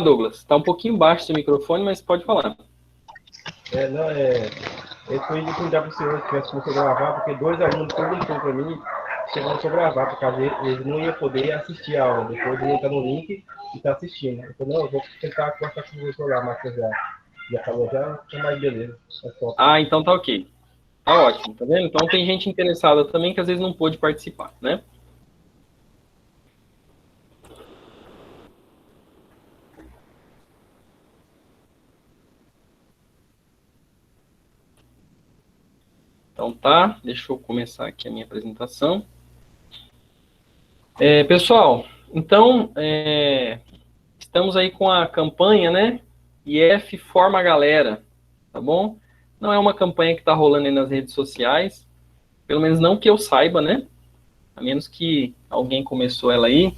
Douglas. Está um pouquinho baixo seu microfone, mas pode falar. Eu fui perguntar para o senhor se tivesse como eu gravar, porque dois alunos perguntaram para mim se eu vou gravar, por causa eles não iam poder assistir a aula. Depois ele entra no link e está assistindo. Eu falei, não, eu vou tentar conversar com o professor lá, mas já falou, já, mas beleza. Ah, então tá ok. Tá ótimo, tá vendo? Então tem gente interessada também que às vezes não pôde participar, né? Então tá, deixa eu começar aqui a minha apresentação. Pessoal, então, estamos aí com a campanha, né? IF Forma a Galera, tá bom? Não é uma campanha que está rolando aí nas redes sociais, pelo menos não que eu saiba, né? A menos que alguém começou ela aí.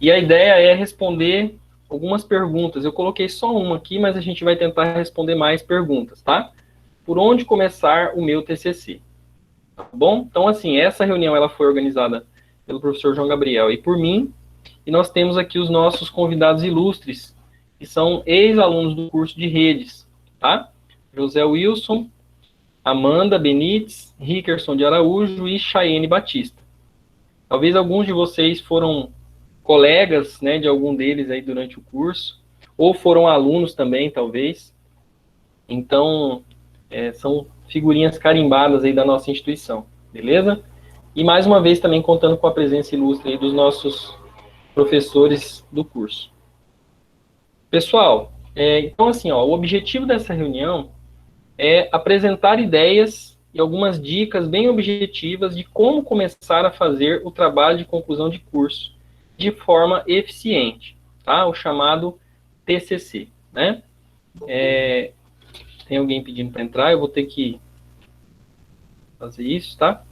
E a ideia é responder algumas perguntas. Eu coloquei só uma aqui, mas a gente vai tentar responder mais perguntas, tá? Por onde começar o meu TCC? Tá bom? Então, assim, essa reunião ela foi organizada pelo professor João Gabriel e por mim, e nós temos aqui os nossos convidados ilustres, que são ex-alunos do curso de redes, tá? José Wilson, Amanda Benites, Rickerson de Araújo e Chayene Batista. Talvez alguns de vocês foram colegas, né, de algum deles aí durante o curso, ou foram alunos também, talvez. Então, são figurinhas carimbadas aí da nossa instituição, beleza? E mais uma vez também contando com a presença ilustre aí dos nossos professores do curso. Pessoal, então assim, ó, o objetivo dessa reunião é apresentar ideias e algumas dicas bem objetivas de como começar a fazer o trabalho de conclusão de curso de forma eficiente, tá? O chamado TCC, né? Tem alguém pedindo para entrar, eu vou ter que fazer isso, tá?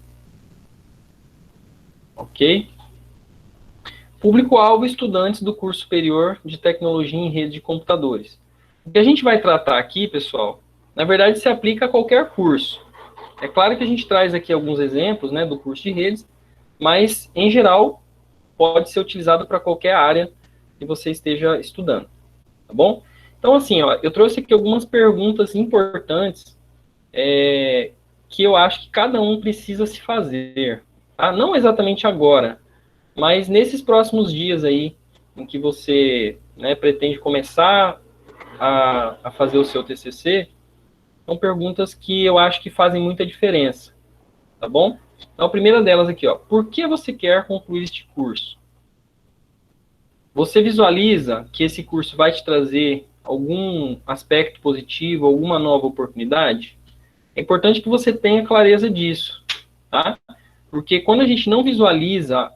Ok. Público-alvo, estudantes do curso superior de tecnologia em rede de computadores. O que a gente vai tratar aqui, pessoal, na verdade se aplica a qualquer curso. É claro que a gente traz aqui alguns exemplos, né, do curso de redes, mas, em geral, pode ser utilizado para qualquer área que você esteja estudando, tá bom? Então, assim, ó, eu trouxe aqui algumas perguntas importantes que eu acho que cada um precisa se fazer, tá? Não exatamente agora, mas nesses próximos dias aí, em que você, né, pretende começar a fazer o seu TCC, são perguntas que eu acho que fazem muita diferença, tá bom? Então, a primeira delas aqui, ó, por que você quer concluir este curso? Você visualiza que esse curso vai te trazer algum aspecto positivo, alguma nova oportunidade? É importante que você tenha clareza disso, tá? Porque quando a gente não visualiza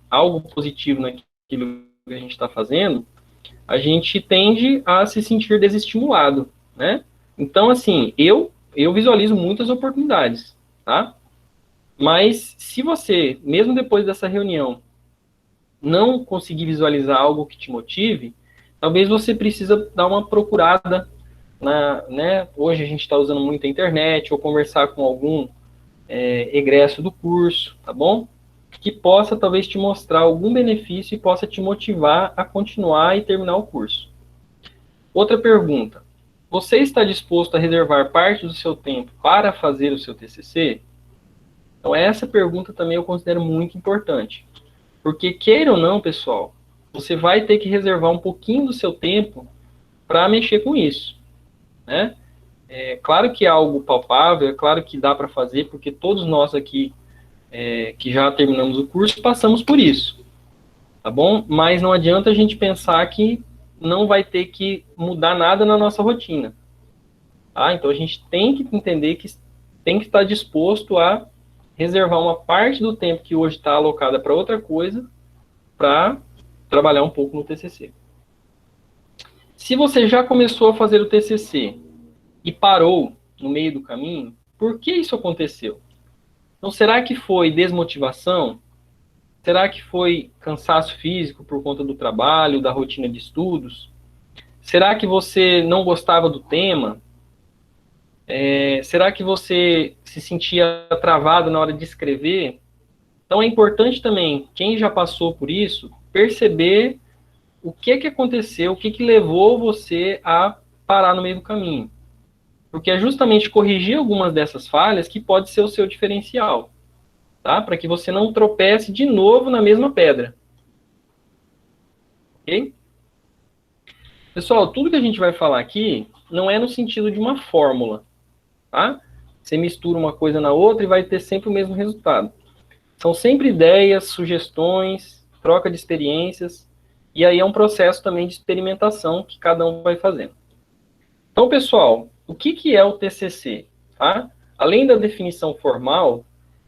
algo positivo naquilo que a gente está fazendo, a gente tende a se sentir desestimulado, né? Então, assim, eu visualizo muitas oportunidades, tá? Mas se você, mesmo depois dessa reunião, não conseguir visualizar algo que te motive, talvez você precisa dar uma procurada né? Hoje a gente está usando muito a internet, ou conversar com algum egresso do curso, tá bom? Que possa talvez te mostrar algum benefício e possa te motivar a continuar e terminar o curso. Outra pergunta. Você está disposto a reservar parte do seu tempo para fazer o seu TCC? Então, essa pergunta também eu considero muito importante. Porque, queira ou não, pessoal, você vai ter que reservar um pouquinho do seu tempo para mexer com isso, né? É claro que é algo palpável, é claro que dá para fazer, porque todos nós aqui que já terminamos o curso passamos por isso, tá bom? Mas não adianta a gente pensar que não vai ter que mudar nada na nossa rotina, tá? Então a gente tem que entender que tem que estar disposto a reservar uma parte do tempo que hoje está alocada para outra coisa, para trabalhar um pouco no TCC. Se você já começou a fazer o TCC e parou no meio do caminho, por que isso aconteceu? Então, será que foi desmotivação? Será que foi cansaço físico por conta do trabalho, da rotina de estudos? Será que você não gostava do tema? Será que você se sentia travado na hora de escrever? Então, é importante também, quem já passou por isso, perceber o que que aconteceu, o que que levou você a parar no meio do caminho. Porque é justamente corrigir algumas dessas falhas que pode ser o seu diferencial, tá? Para que você não tropece de novo na mesma pedra. Ok? Pessoal, tudo que a gente vai falar aqui não é no sentido de uma fórmula, tá? Você mistura uma coisa na outra e vai ter sempre o mesmo resultado. São sempre ideias, sugestões, troca de experiências, e aí é um processo também de experimentação que cada um vai fazendo. Então, pessoal, o que que é o TCC? Tá? Além da definição formal,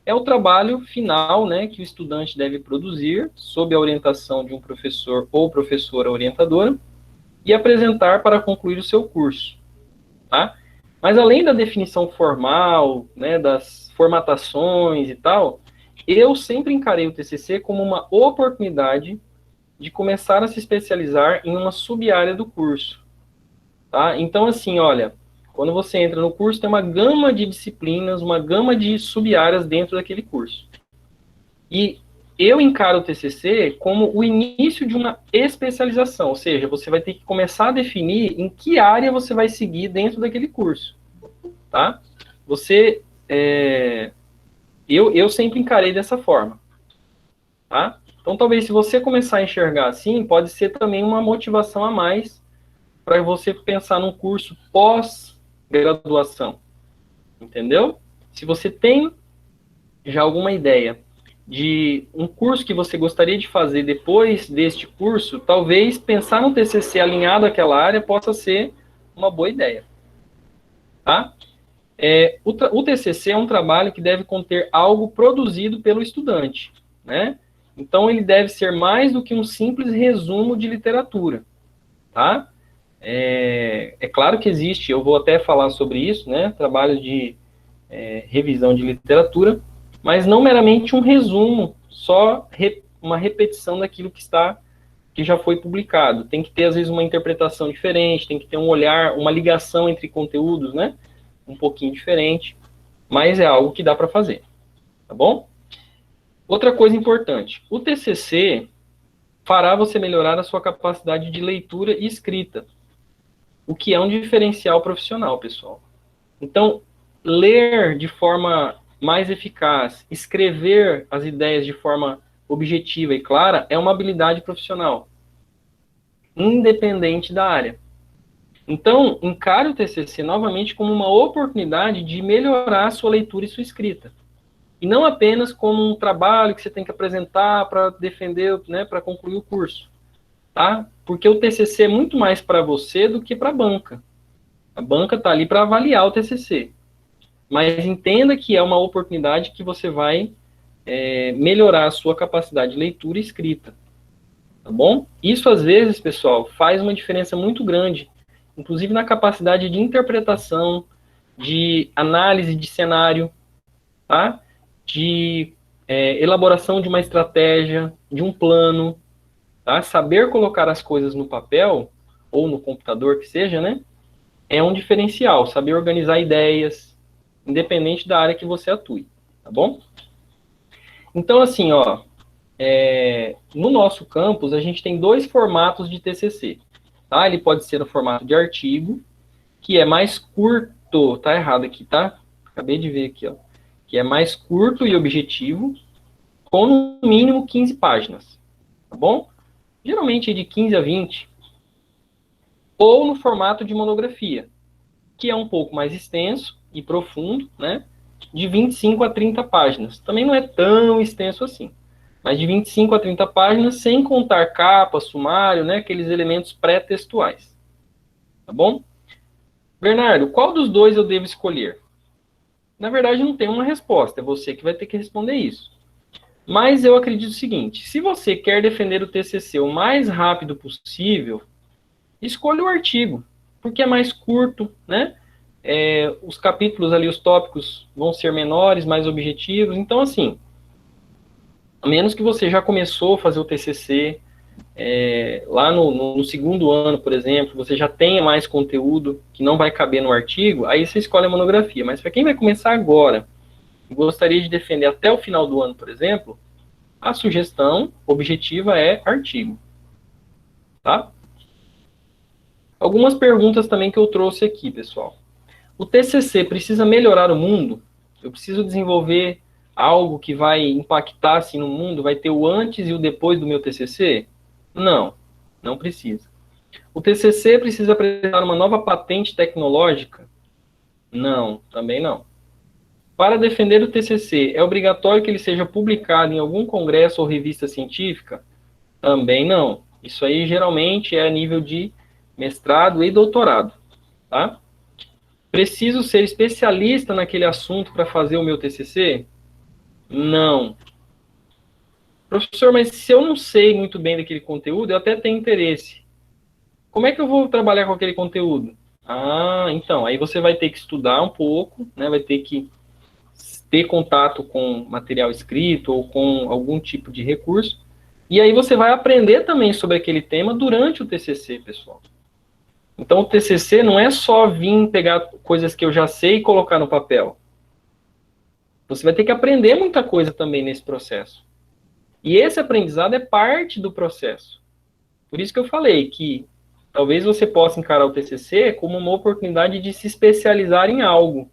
é o trabalho final, né, que o estudante deve produzir sob a orientação de um professor ou professora orientadora e apresentar para concluir o seu curso. Tá? Mas além da definição formal, né, das formatações e tal, eu sempre encarei o TCC como uma oportunidade de começar a se especializar em uma sub-área do curso. Tá? Então, assim, olha, quando você entra no curso, tem uma gama de disciplinas, uma gama de sub-áreas dentro daquele curso. E eu encaro o TCC como o início de uma especialização, ou seja, você vai ter que começar a definir em que área você vai seguir dentro daquele curso. Tá? Eu sempre encarei dessa forma. Tá? Então, talvez se você começar a enxergar assim, pode ser também uma motivação a mais para você pensar num curso pós-graduação. Entendeu? Se você tem já alguma ideia de um curso que você gostaria de fazer depois deste curso, talvez pensar no TCC alinhado àquela área possa ser uma boa ideia. Tá? O TCC é um trabalho que deve conter algo produzido pelo estudante, né? Então, ele deve ser mais do que um simples resumo de literatura, tá? É claro que existe, eu vou até falar sobre isso, né? Trabalho de revisão de literatura, mas não meramente um resumo, só uma repetição daquilo que já foi publicado. Tem que ter, às vezes, uma interpretação diferente, tem que ter um olhar, uma ligação entre conteúdos, né? Um pouquinho diferente, mas é algo que dá para fazer, tá bom? Outra coisa importante, o TCC fará você melhorar a sua capacidade de leitura e escrita, o que é um diferencial profissional, pessoal. Então, ler de forma mais eficaz, escrever as ideias de forma objetiva e clara é uma habilidade profissional, independente da área. Então, encare o TCC novamente como uma oportunidade de melhorar a sua leitura e sua escrita. E não apenas como um trabalho que você tem que apresentar para defender, né, para concluir o curso. Tá? Porque o TCC é muito mais para você do que para a banca. A banca está ali para avaliar o TCC. Mas entenda que é uma oportunidade que você vai melhorar a sua capacidade de leitura e escrita. Tá bom? Isso, às vezes, pessoal, faz uma diferença muito grande, inclusive na capacidade de interpretação, de análise de cenário, tá? De elaboração de uma estratégia, de um plano, tá? Saber colocar as coisas no papel, ou no computador que seja, né? É um diferencial, saber organizar ideias, independente da área que você atue, tá bom? Então, assim, ó, no nosso campus, a gente tem 2 formatos de TCC, tá? Ele pode ser no formato de artigo, que é mais curto, tá errado aqui, tá? Acabei de ver aqui, ó. Que é mais curto e objetivo, com no mínimo 15 páginas, tá bom? Geralmente é de 15 a 20. Ou no formato de monografia, que é um pouco mais extenso e profundo, né? De 25 a 30 páginas. Também não é tão extenso assim, mas de 25 a 30 páginas, sem contar capa, sumário, né? Aqueles elementos pré-textuais. Tá bom? Bernardo, qual dos dois eu devo escolher? Na verdade, não tem uma resposta, é você que vai ter que responder isso. Mas eu acredito o seguinte, se você quer defender o TCC o mais rápido possível, escolha o artigo, porque é mais curto, né? Os capítulos ali, os tópicos vão ser menores, mais objetivos. Então, assim, a menos que você já começou a fazer o TCC lá no segundo ano, por exemplo, você já tenha mais conteúdo que não vai caber no artigo, aí você escolhe a monografia. Mas para quem vai começar agora e gostaria de defender até o final do ano, por exemplo, a sugestão objetiva é artigo. tá? Algumas perguntas também que eu trouxe aqui, pessoal. O TCC precisa melhorar o mundo? Eu preciso desenvolver algo que vai impactar assim no mundo? Vai ter o antes e o depois do meu TCC? Não, não precisa. O TCC precisa apresentar uma nova patente tecnológica? Não, também não. Para defender o TCC, é obrigatório que ele seja publicado em algum congresso ou revista científica? Também não. Isso aí geralmente é a nível de mestrado e doutorado, tá? Preciso ser especialista naquele assunto para fazer o meu TCC? Não. Professor, mas se eu não sei muito bem daquele conteúdo, eu até tenho interesse. Como é que eu vou trabalhar com aquele conteúdo? Ah, então, aí você vai ter que estudar um pouco, né? Vai ter que ter contato com material escrito ou com algum tipo de recurso. E aí você vai aprender também sobre aquele tema durante o TCC, pessoal. Então, o TCC não é só vir pegar coisas que eu já sei e colocar no papel. Você vai ter que aprender muita coisa também nesse processo. E esse aprendizado é parte do processo. Por isso que eu falei que talvez você possa encarar o TCC como uma oportunidade de se especializar em algo.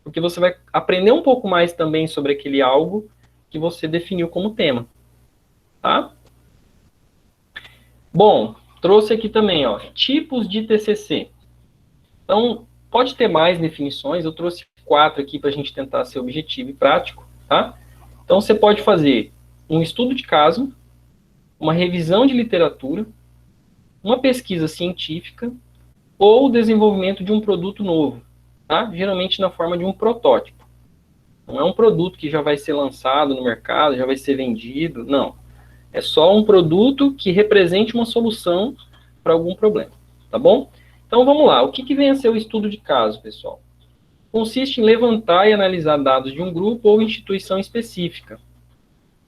Porque você vai aprender um pouco mais também sobre aquele algo que você definiu como tema. Tá? Bom, trouxe aqui também, ó, tipos de TCC. Então, pode ter mais definições, eu trouxe 4 aqui para a gente tentar ser objetivo e prático, tá? Então, você pode fazer um estudo de caso, uma revisão de literatura, uma pesquisa científica ou o desenvolvimento de um produto novo, tá? Geralmente na forma de um protótipo. Não é um produto que já vai ser lançado no mercado, já vai ser vendido, não. É só um produto que represente uma solução para algum problema, tá bom? Então vamos lá, o que vem a ser o estudo de caso, pessoal? Consiste em levantar e analisar dados de um grupo ou instituição específica.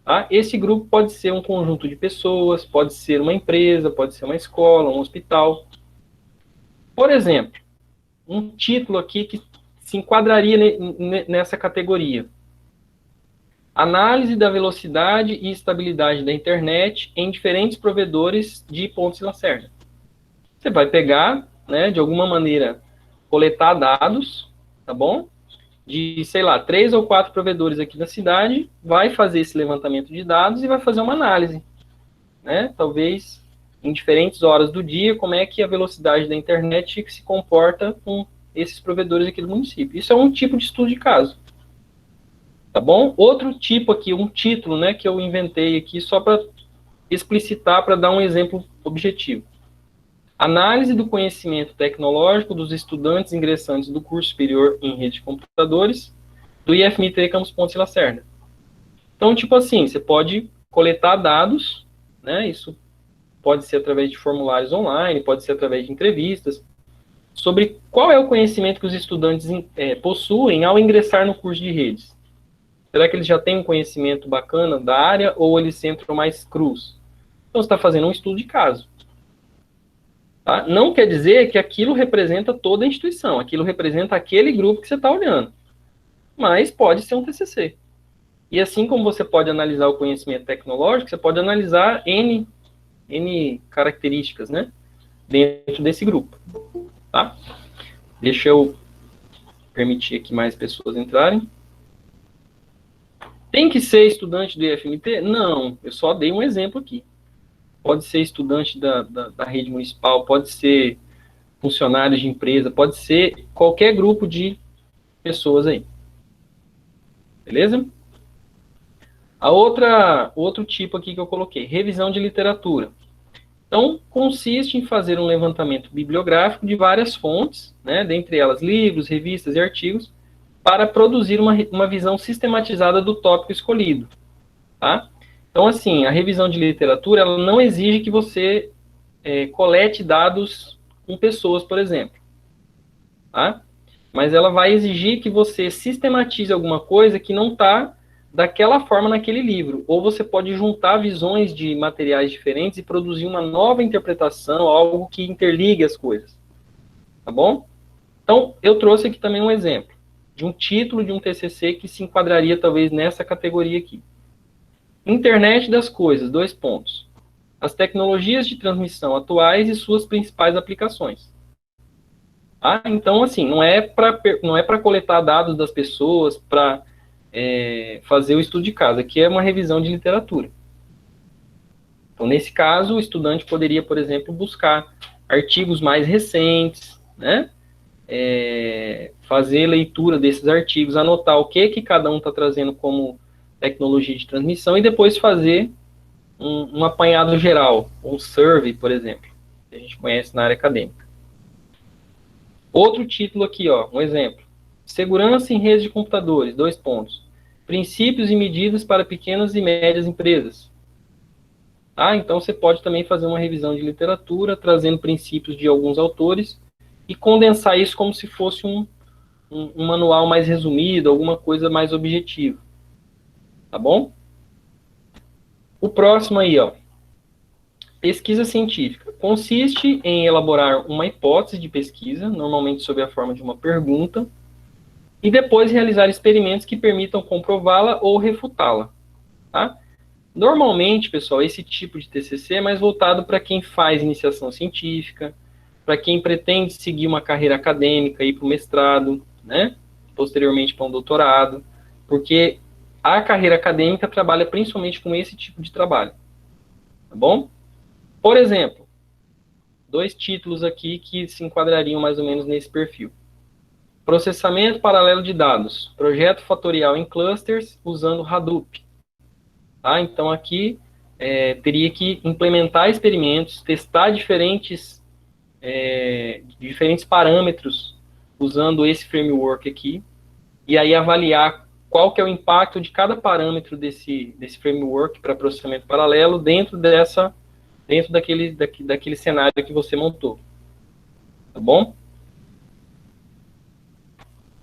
Tá? Esse grupo pode ser um conjunto de pessoas, pode ser uma empresa, pode ser uma escola, um hospital. Por exemplo, um título aqui que se enquadraria nessa categoria. Análise da velocidade e estabilidade da internet em diferentes provedores de Pontes e Lacerda. Você vai pegar, né, de alguma maneira, coletar dados, tá bom? De, sei lá, 3 ou 4 provedores aqui da cidade, vai fazer esse levantamento de dados e vai fazer uma análise, né? Talvez em diferentes horas do dia, como é que a velocidade da internet se comporta com esses provedores aqui do município. Isso é um tipo de estudo de caso. Tá bom? Outro tipo aqui, um título, né, que eu inventei aqui só para explicitar, para dar um exemplo objetivo. Análise do conhecimento tecnológico dos estudantes ingressantes do curso superior em rede de computadores do IFMT Campus Pontes e Lacerda. Então, tipo assim, você pode coletar dados, né, isso pode ser através de formulários online, pode ser através de entrevistas, sobre qual é o conhecimento que os estudantes possuem ao ingressar no curso de redes. Será que eles já têm um conhecimento bacana da área ou eles entram mais crus? Então, você está fazendo um estudo de caso. Tá? Não quer dizer que aquilo representa toda a instituição, aquilo representa aquele grupo que você está olhando. Mas pode ser um TCC. E assim como você pode analisar o conhecimento tecnológico, você pode analisar N características, né, dentro desse grupo. Tá? Deixa eu permitir aqui mais pessoas entrarem. Tem que ser estudante do IFMT? Não, eu só dei um exemplo aqui. Pode ser estudante da rede municipal, pode ser funcionários de empresa, pode ser qualquer grupo de pessoas aí. Beleza? Outro tipo aqui que eu coloquei, revisão de literatura. Então, consiste em fazer um levantamento bibliográfico de várias fontes, né, dentre elas livros, revistas e artigos, para produzir uma visão sistematizada do tópico escolhido. Tá? Então, assim, a revisão de literatura, ela não exige que você colete dados com pessoas, por exemplo. Tá? Mas ela vai exigir que você sistematize alguma coisa que não está daquela forma naquele livro. Ou você pode juntar visões de materiais diferentes e produzir uma nova interpretação, algo que interligue as coisas. Tá bom? Então, eu trouxe aqui também um exemplo de um título de um TCC que se enquadraria talvez nessa categoria aqui. Internet das coisas, 2 pontos. as tecnologias de transmissão atuais e suas principais aplicações. Tá? Então, assim, não é para coletar dados das pessoas, para fazer o estudo de caso. Aqui é uma revisão de literatura. Então, nesse caso, o estudante poderia, por exemplo, buscar artigos mais recentes, né? Fazer leitura desses artigos, anotar o que cada um está trazendo como tecnologia de transmissão e depois fazer um apanhado geral, um survey, por exemplo, que a gente conhece na área acadêmica. Outro título aqui, ó, um exemplo. Segurança em redes de computadores, 2 pontos. Princípios e medidas para pequenas e médias empresas. Ah, então você pode também fazer uma revisão de literatura, trazendo princípios de alguns autores e condensar isso como se fosse um manual mais resumido, alguma coisa mais objetiva. Tá bom? O próximo aí, ó. Pesquisa científica. Consiste em elaborar uma hipótese de pesquisa, normalmente sob a forma de uma pergunta, e depois realizar experimentos que permitam comprová-la ou refutá-la. Tá? Normalmente, pessoal, esse tipo de TCC é mais voltado para quem faz iniciação científica, para quem pretende seguir uma carreira acadêmica, ir para o mestrado, né? Posteriormente para um doutorado, porque a carreira acadêmica trabalha principalmente com esse tipo de trabalho. Tá bom? Por exemplo, 2 títulos aqui que se enquadrariam mais ou menos nesse perfil. Processamento paralelo de dados, projeto fatorial em clusters usando Hadoop. Tá? Então, aqui teria que implementar experimentos, testar diferentes parâmetros usando esse framework aqui, e aí avaliar qual que é o impacto de cada parâmetro desse framework para processamento paralelo dentro daquele cenário que você montou. Tá bom?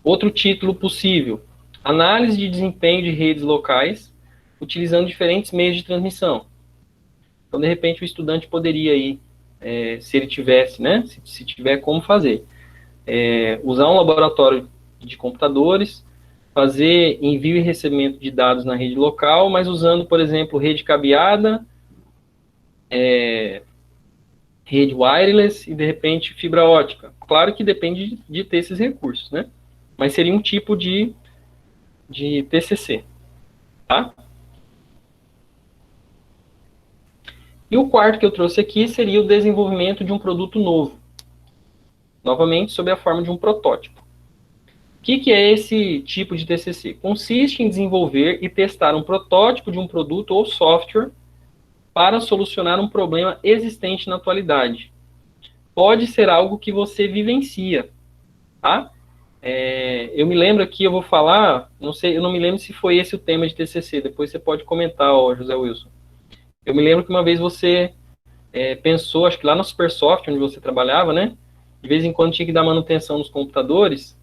Outro título possível, análise de desempenho de redes locais, utilizando diferentes meios de transmissão. Então, de repente, o estudante poderia aí, se ele tivesse, né, se tiver como fazer, usar um laboratório de computadores, fazer envio e recebimento de dados na rede local, mas usando, por exemplo, rede cabeada, rede wireless e, de repente, fibra ótica. Claro que depende de ter esses recursos, né? Mas seria um tipo de TCC, tá? E o quarto que eu trouxe aqui seria o desenvolvimento de um produto novo. Novamente, sob a forma de um protótipo. O que é esse tipo de TCC? Consiste em desenvolver e testar um protótipo de um produto ou software para solucionar um problema existente na atualidade. Pode ser algo que você vivencia, tá? Eu me lembro aqui, eu vou falar, não sei, eu não me lembro se foi esse o tema de TCC, depois você pode comentar, ó, José Wilson. Eu me lembro que uma vez você pensou, acho que lá na Supersoft, onde você trabalhava, né? De vez em quando tinha que dar manutenção nos computadores,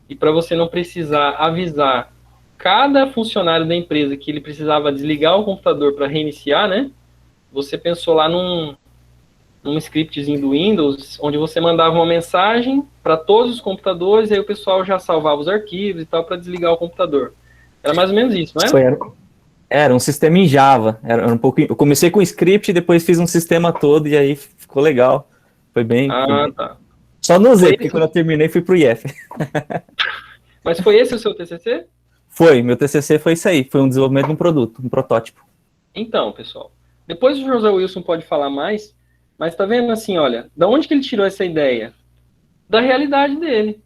e para você não precisar avisar cada funcionário da empresa que ele precisava desligar o computador para reiniciar, né? Você pensou lá num scriptzinho do Windows, onde você mandava uma mensagem para todos os computadores, e aí o pessoal já salvava os arquivos e tal para desligar o computador. Era mais ou menos isso, não é? Era um sistema em Java. Era um pouco. Eu comecei com script, depois fiz um sistema todo e aí ficou legal. Foi bem. Tá. Só não usei, porque quando eu terminei fui pro IF. Mas foi esse o seu TCC? Foi, meu TCC foi isso aí. Foi um desenvolvimento de um produto, um protótipo. Então, pessoal, depois o José Wilson pode falar mais, mas tá vendo assim, olha, da onde que ele tirou essa ideia? Da realidade dele.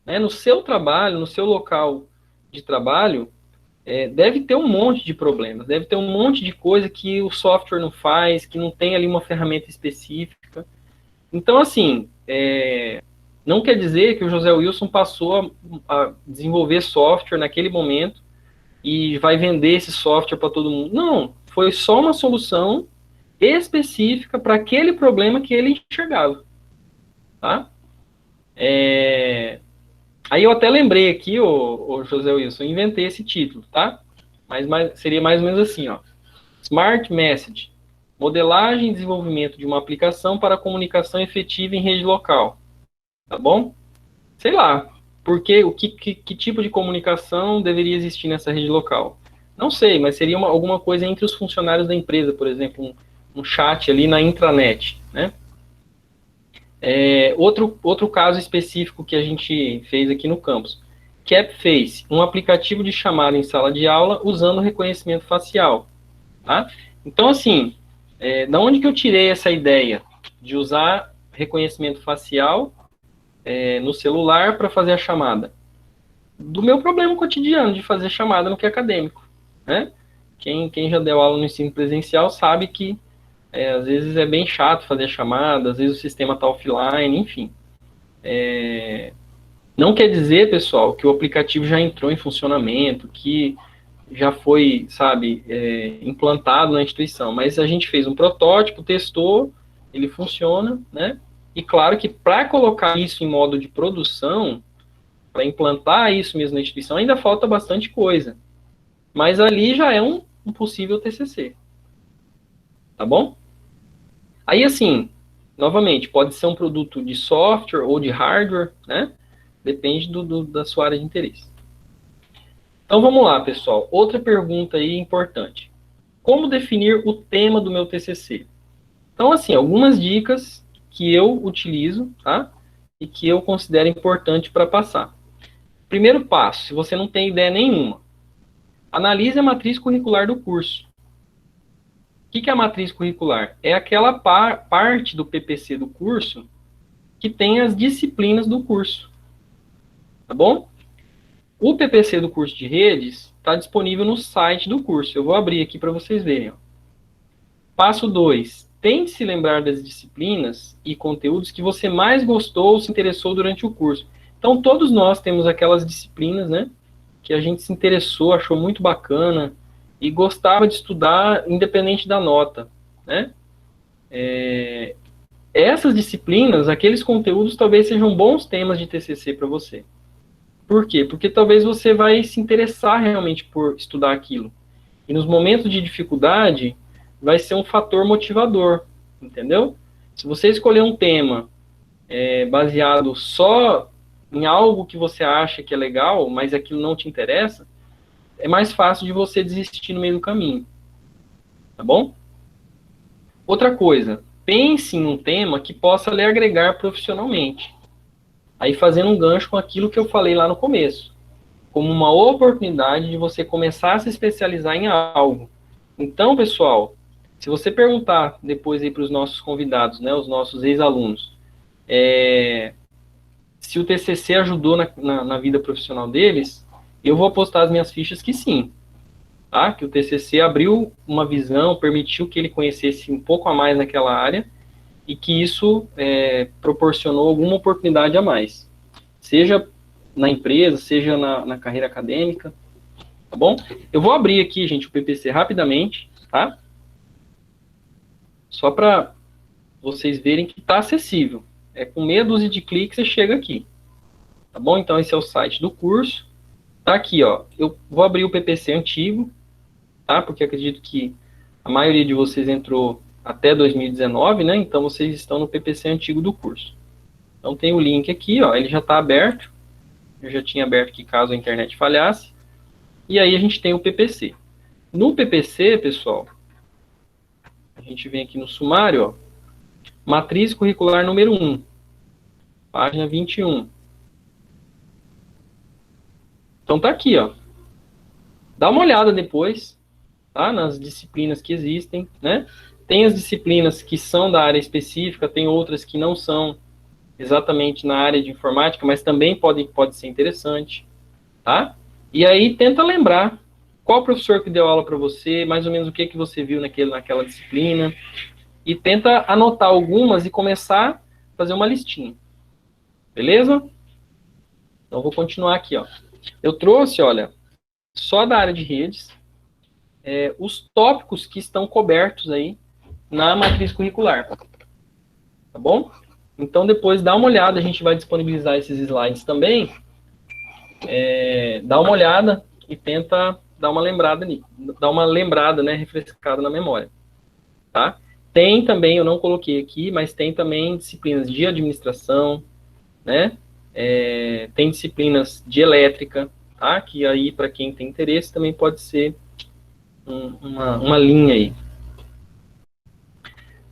Né? No seu trabalho, no seu local de trabalho, deve ter um monte de problemas, deve ter um monte de coisa que o software não faz, que não tem ali uma ferramenta específica. Então, assim, não quer dizer que o José Wilson passou a desenvolver software naquele momento e vai vender esse software para todo mundo. Não, foi só uma solução específica para aquele problema que ele enxergava. Tá? Aí eu até lembrei aqui, o José Wilson, inventei esse título, tá? Mas seria mais ou menos assim, ó. Smart Message. Modelagem e desenvolvimento de uma aplicação para comunicação efetiva em rede local. Tá bom? Sei lá. Porque que tipo de comunicação deveria existir nessa rede local? Não sei, mas seria alguma coisa entre os funcionários da empresa, por exemplo, um chat ali na intranet, né? Outro caso específico que a gente fez aqui no campus. CapFace, um aplicativo de chamada em sala de aula usando reconhecimento facial. Tá? Então, assim, da onde que eu tirei essa ideia de usar reconhecimento facial no celular para fazer a chamada? Do meu problema cotidiano de fazer chamada no que é acadêmico. Né? Quem já deu aula no ensino presencial sabe que às vezes é bem chato fazer a chamada, às vezes o sistema está offline, enfim. Não quer dizer, pessoal, que o aplicativo já entrou em funcionamento, que já foi, sabe, implantado na instituição, mas a gente fez um protótipo, testou, ele funciona, né? E claro que para colocar isso em modo de produção, para implantar isso mesmo na instituição, ainda falta bastante coisa. Mas ali já é um possível TCC. Tá bom? Aí, assim, novamente, pode ser um produto de software ou de hardware, né? Depende da sua área de interesse. Então, vamos lá, pessoal. Outra pergunta aí importante. Como definir o tema do meu TCC? Então, assim, algumas dicas que eu utilizo, tá? E que eu considero importante para passar. Primeiro passo, se você não tem ideia nenhuma, analise a matriz curricular do curso. O que é a matriz curricular? É aquela parte do PPC do curso que tem as disciplinas do curso. Tá bom? O PPC do curso de redes está disponível no site do curso. Eu vou abrir aqui para vocês verem. Ó. Passo 2. Tente se lembrar das disciplinas e conteúdos que você mais gostou ou se interessou durante o curso. Então, todos nós temos aquelas disciplinas, né? Que a gente se interessou, achou muito bacana e gostava de estudar independente da nota, né? Essas disciplinas, aqueles conteúdos, talvez sejam bons temas de TCC para você. Por quê? Porque talvez você vai se interessar realmente por estudar aquilo. E nos momentos de dificuldade, vai ser um fator motivador, entendeu? Se você escolher um tema baseado só em algo que você acha que é legal, mas aquilo não te interessa, é mais fácil de você desistir no meio do caminho. Tá bom? Outra coisa, pense em um tema que possa lhe agregar profissionalmente. Aí fazendo um gancho com aquilo que eu falei lá no começo. Como uma oportunidade de você começar a se especializar em algo. Então, pessoal, se você perguntar depois aí para os nossos convidados, né, os nossos ex-alunos, se o TCC ajudou na vida profissional deles, eu vou apostar as minhas fichas que sim. Tá? Que o TCC abriu uma visão, permitiu que ele conhecesse um pouco a mais naquela área e que isso proporcionou alguma oportunidade a mais. Seja na empresa, seja na carreira acadêmica, tá bom? Eu vou abrir aqui, gente, o PPC rapidamente, tá? Só para vocês verem que está acessível. Com meia dúzia de cliques você chega aqui. Tá bom? Então esse é o site do curso. Tá aqui, ó. Eu vou abrir o PPC antigo, tá? Porque acredito que a maioria de vocês entrou até 2019, né? Então vocês estão no PPC antigo do curso. Então tem o link aqui, ó. Ele já está aberto. Eu já tinha aberto aqui caso a internet falhasse. E aí a gente tem o PPC. No PPC, pessoal, a gente vem aqui no sumário, ó. Matriz curricular número 1. Página 21. Então tá aqui, ó. Dá uma olhada depois, tá? Nas disciplinas que existem, né? Tem as disciplinas que são da área específica, tem outras que não são exatamente na área de informática, mas também pode ser interessante, tá? E aí tenta lembrar qual professor que deu aula para você, mais ou menos o que você viu naquela disciplina, e tenta anotar algumas e começar a fazer uma listinha. Beleza? Então vou continuar aqui, ó. Eu trouxe, olha, só da área de redes, os tópicos que estão cobertos aí na matriz curricular. Tá bom? Então, depois dá uma olhada, a gente vai disponibilizar esses slides também. Dá uma olhada e tenta dar uma lembrada, né, refrescada na memória. Tá? Tem também, eu não coloquei aqui, mas tem também disciplinas de administração, né? Tem disciplinas de elétrica, tá? Que aí, para quem tem interesse, também pode ser uma linha aí.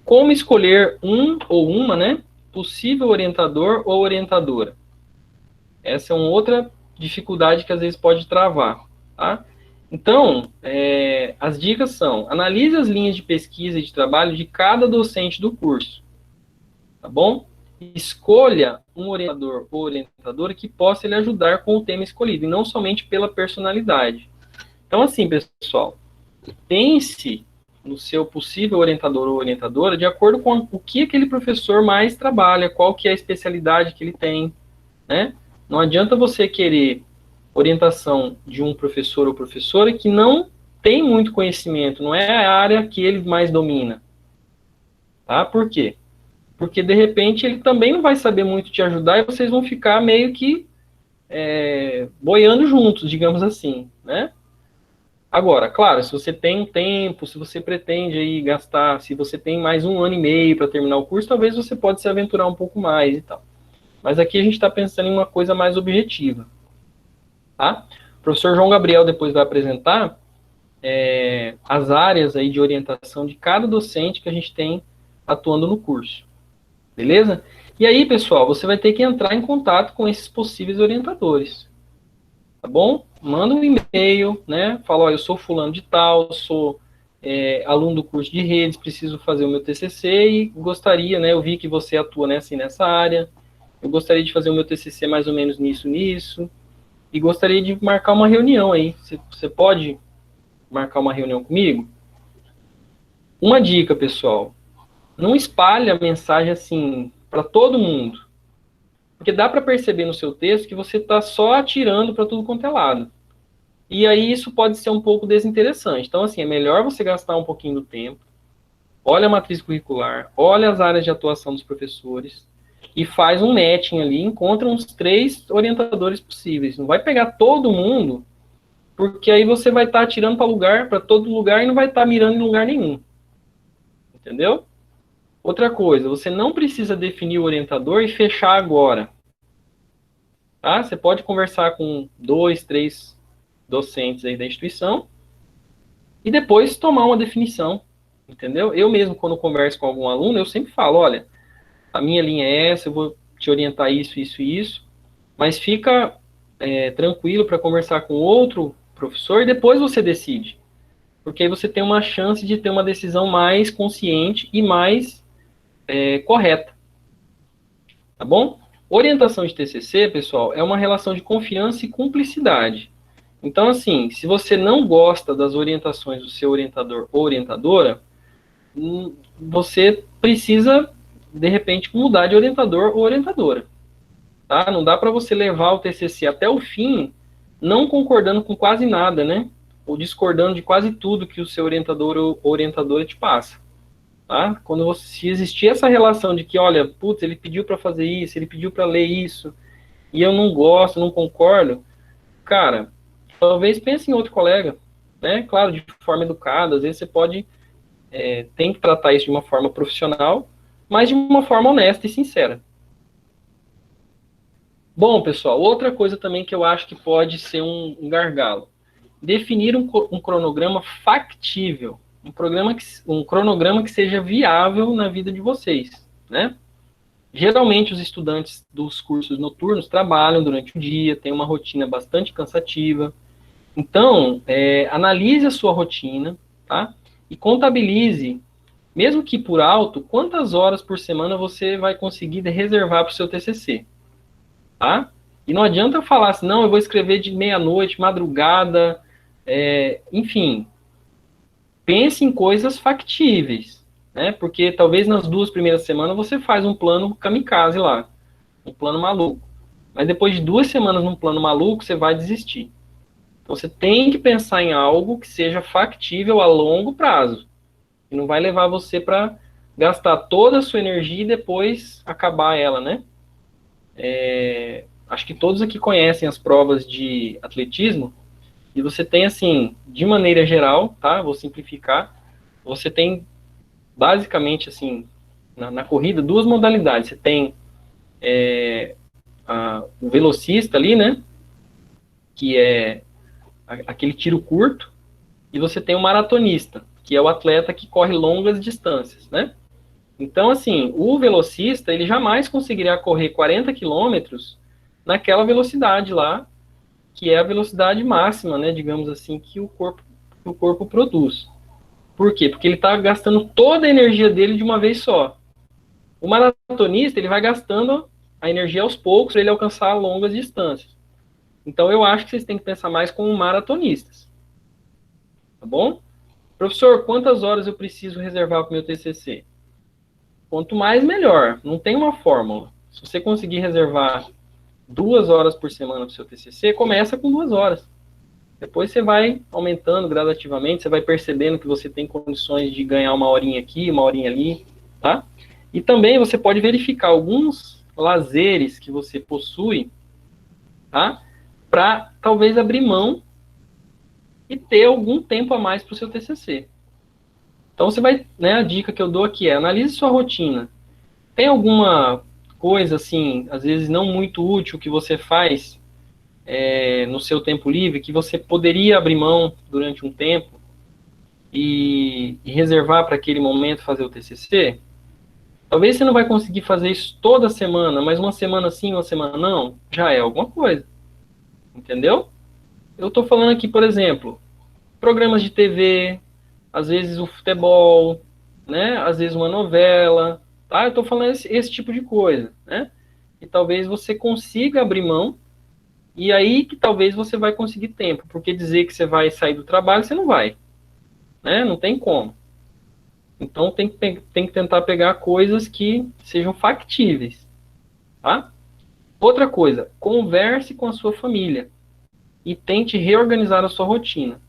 Como escolher um ou uma, né, possível orientador ou orientadora? Essa é uma outra dificuldade que às vezes pode travar, tá? Então, as dicas são: analise as linhas de pesquisa e de trabalho de cada docente do curso, tá bom? Escolha um orientador ou orientadora que possa lhe ajudar com o tema escolhido, e não somente pela personalidade. Então, assim, pessoal, pense no seu possível orientador ou orientadora de acordo com o que aquele professor mais trabalha, qual que é a especialidade que ele tem, né? Não adianta você querer orientação de um professor ou professora que não tem muito conhecimento, não é a área que ele mais domina. Tá? Por quê? Porque, de repente, ele também não vai saber muito te ajudar e vocês vão ficar meio que boiando juntos, digamos assim, né? Agora, claro, se você tem um tempo, se você pretende aí gastar, se você tem mais 1 ano e meio para terminar o curso, talvez você pode se aventurar um pouco mais e tal. Mas aqui a gente está pensando em uma coisa mais objetiva, tá? O professor João Gabriel depois vai apresentar as áreas aí de orientação de cada docente que a gente tem atuando no curso, beleza? E aí, pessoal, você vai ter que entrar em contato com esses possíveis orientadores, tá bom? Manda um e-mail, né? Fala, ó, eu sou fulano de tal, sou aluno do curso de redes, preciso fazer o meu TCC e gostaria, né? Eu vi que você atua nessa área, eu gostaria de fazer o meu TCC mais ou menos nisso, e gostaria de marcar uma reunião aí. Você pode marcar uma reunião comigo? Uma dica, pessoal, não espalhe a mensagem assim para todo mundo, porque dá para perceber no seu texto que você está só atirando para tudo quanto é lado. E aí isso pode ser um pouco desinteressante. Então, assim, é melhor você gastar um pouquinho do tempo, olha a matriz curricular, olha as áreas de atuação dos professores e faz um matching ali, encontra uns 3 orientadores possíveis. Não vai pegar todo mundo, porque aí você vai estar atirando para todo lugar e não vai estar mirando em lugar nenhum. Entendeu? Outra coisa, você não precisa definir o orientador e fechar agora. Tá? Você pode conversar com 2, 3 docentes aí da instituição e depois tomar uma definição, entendeu? Eu mesmo, quando converso com algum aluno, eu sempre falo, olha, a minha linha é essa, eu vou te orientar isso, isso e isso, mas fica tranquilo para conversar com outro professor e depois você decide. Porque aí você tem uma chance de ter uma decisão mais consciente e mais correta. Tá bom? Orientação de TCC, pessoal, é uma relação de confiança e cumplicidade. Então, assim, se você não gosta das orientações do seu orientador ou orientadora, você precisa, de repente, mudar de orientador ou orientadora. Tá? Não dá para você levar o TCC até o fim não concordando com quase nada, né? Ou discordando de quase tudo que o seu orientador ou orientadora te passa. Tá? Se existir essa relação de que, olha, putz, ele pediu para fazer isso, ele pediu para ler isso, e eu não gosto, não concordo, cara, talvez pense em outro colega, né? Claro, de forma educada, às vezes você pode, tem que tratar isso de uma forma profissional, mas de uma forma honesta e sincera. Bom, pessoal, outra coisa também que eu acho que pode ser um gargalo. Definir um cronograma factível. Um cronograma que seja viável na vida de vocês, né? Geralmente os estudantes dos cursos noturnos trabalham durante o dia, têm uma rotina bastante cansativa. Então, analise a sua rotina, tá? E contabilize, mesmo que por alto, quantas horas por semana você vai conseguir reservar para o seu TCC, tá? E não adianta falar assim, não, eu vou escrever de meia-noite, madrugada, enfim, pense em coisas factíveis, né? Porque talvez nas 2 primeiras semanas você faz um plano kamikaze lá, um plano maluco. Mas depois de 2 semanas num plano maluco, você vai desistir. Então você tem que pensar em algo que seja factível a longo prazo. E não vai levar você para gastar toda a sua energia e depois acabar ela, né? Acho que todos aqui conhecem as provas de atletismo. E você tem, assim, de maneira geral, tá? Vou simplificar. Você tem, basicamente, assim, na corrida, 2 modalidades. Você tem o velocista ali, né? Que é aquele tiro curto. E você tem o maratonista, que é o atleta que corre longas distâncias, né? Então, assim, o velocista, ele jamais conseguirá correr 40 quilômetros naquela velocidade lá, que é a velocidade máxima, né, digamos assim, que o corpo produz. Por quê? Porque ele está gastando toda a energia dele de uma vez só. O maratonista, ele vai gastando a energia aos poucos para ele alcançar longas distâncias. Então, eu acho que vocês têm que pensar mais como maratonistas. Tá bom? Professor, quantas horas eu preciso reservar para o meu TCC? Quanto mais, melhor. Não tem uma fórmula. Se você conseguir reservar 2 horas por semana para o seu TCC, começa com 2 horas. Depois você vai aumentando gradativamente, você vai percebendo que você tem condições de ganhar uma horinha aqui, uma horinha ali, tá? E também você pode verificar alguns lazeres que você possui, tá? Para talvez abrir mão e ter algum tempo a mais para o seu TCC. Então você vai, né, a dica que eu dou aqui é, analise sua rotina. Tem alguma coisa, assim, às vezes não muito útil que você faz no seu tempo livre, que você poderia abrir mão durante um tempo e reservar para aquele momento fazer o TCC? Talvez você não vai conseguir fazer isso toda semana, mas uma semana sim, uma semana não, já é alguma coisa. Entendeu? Eu estou falando aqui, por exemplo, programas de TV, às vezes o futebol, né? Às vezes uma novela, tá? Eu estou falando esse tipo de coisa, né? E talvez você consiga abrir mão, e aí que talvez você vai conseguir tempo, porque dizer que você vai sair do trabalho, você não vai, né? Não tem como. Então tem que tentar pegar coisas que sejam factíveis, tá? Outra coisa, converse com a sua família e tente reorganizar a sua rotina.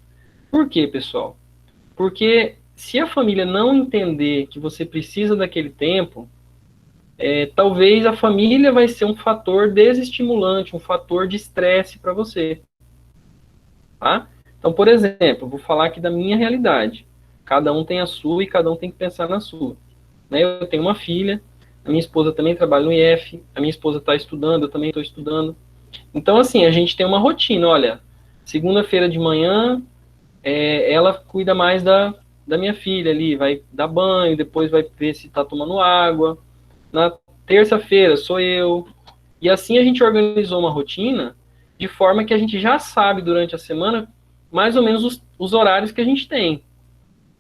Por quê, pessoal? Porque se a família não entender que você precisa daquele tempo, talvez a família vai ser um fator desestimulante, um fator de estresse para você. Tá? Então, por exemplo, vou falar aqui da minha realidade. Cada um tem a sua e cada um tem que pensar na sua. Né? Eu tenho uma filha, a minha esposa também trabalha no IF, a minha esposa está estudando, eu também estou estudando. Então, assim, a gente tem uma rotina. Olha, segunda-feira de manhã, ela cuida mais da minha filha ali, vai dar banho, depois vai ver se está tomando água. Na terça-feira sou eu. E assim a gente organizou uma rotina de forma que a gente já sabe durante a semana mais ou menos os horários que a gente tem.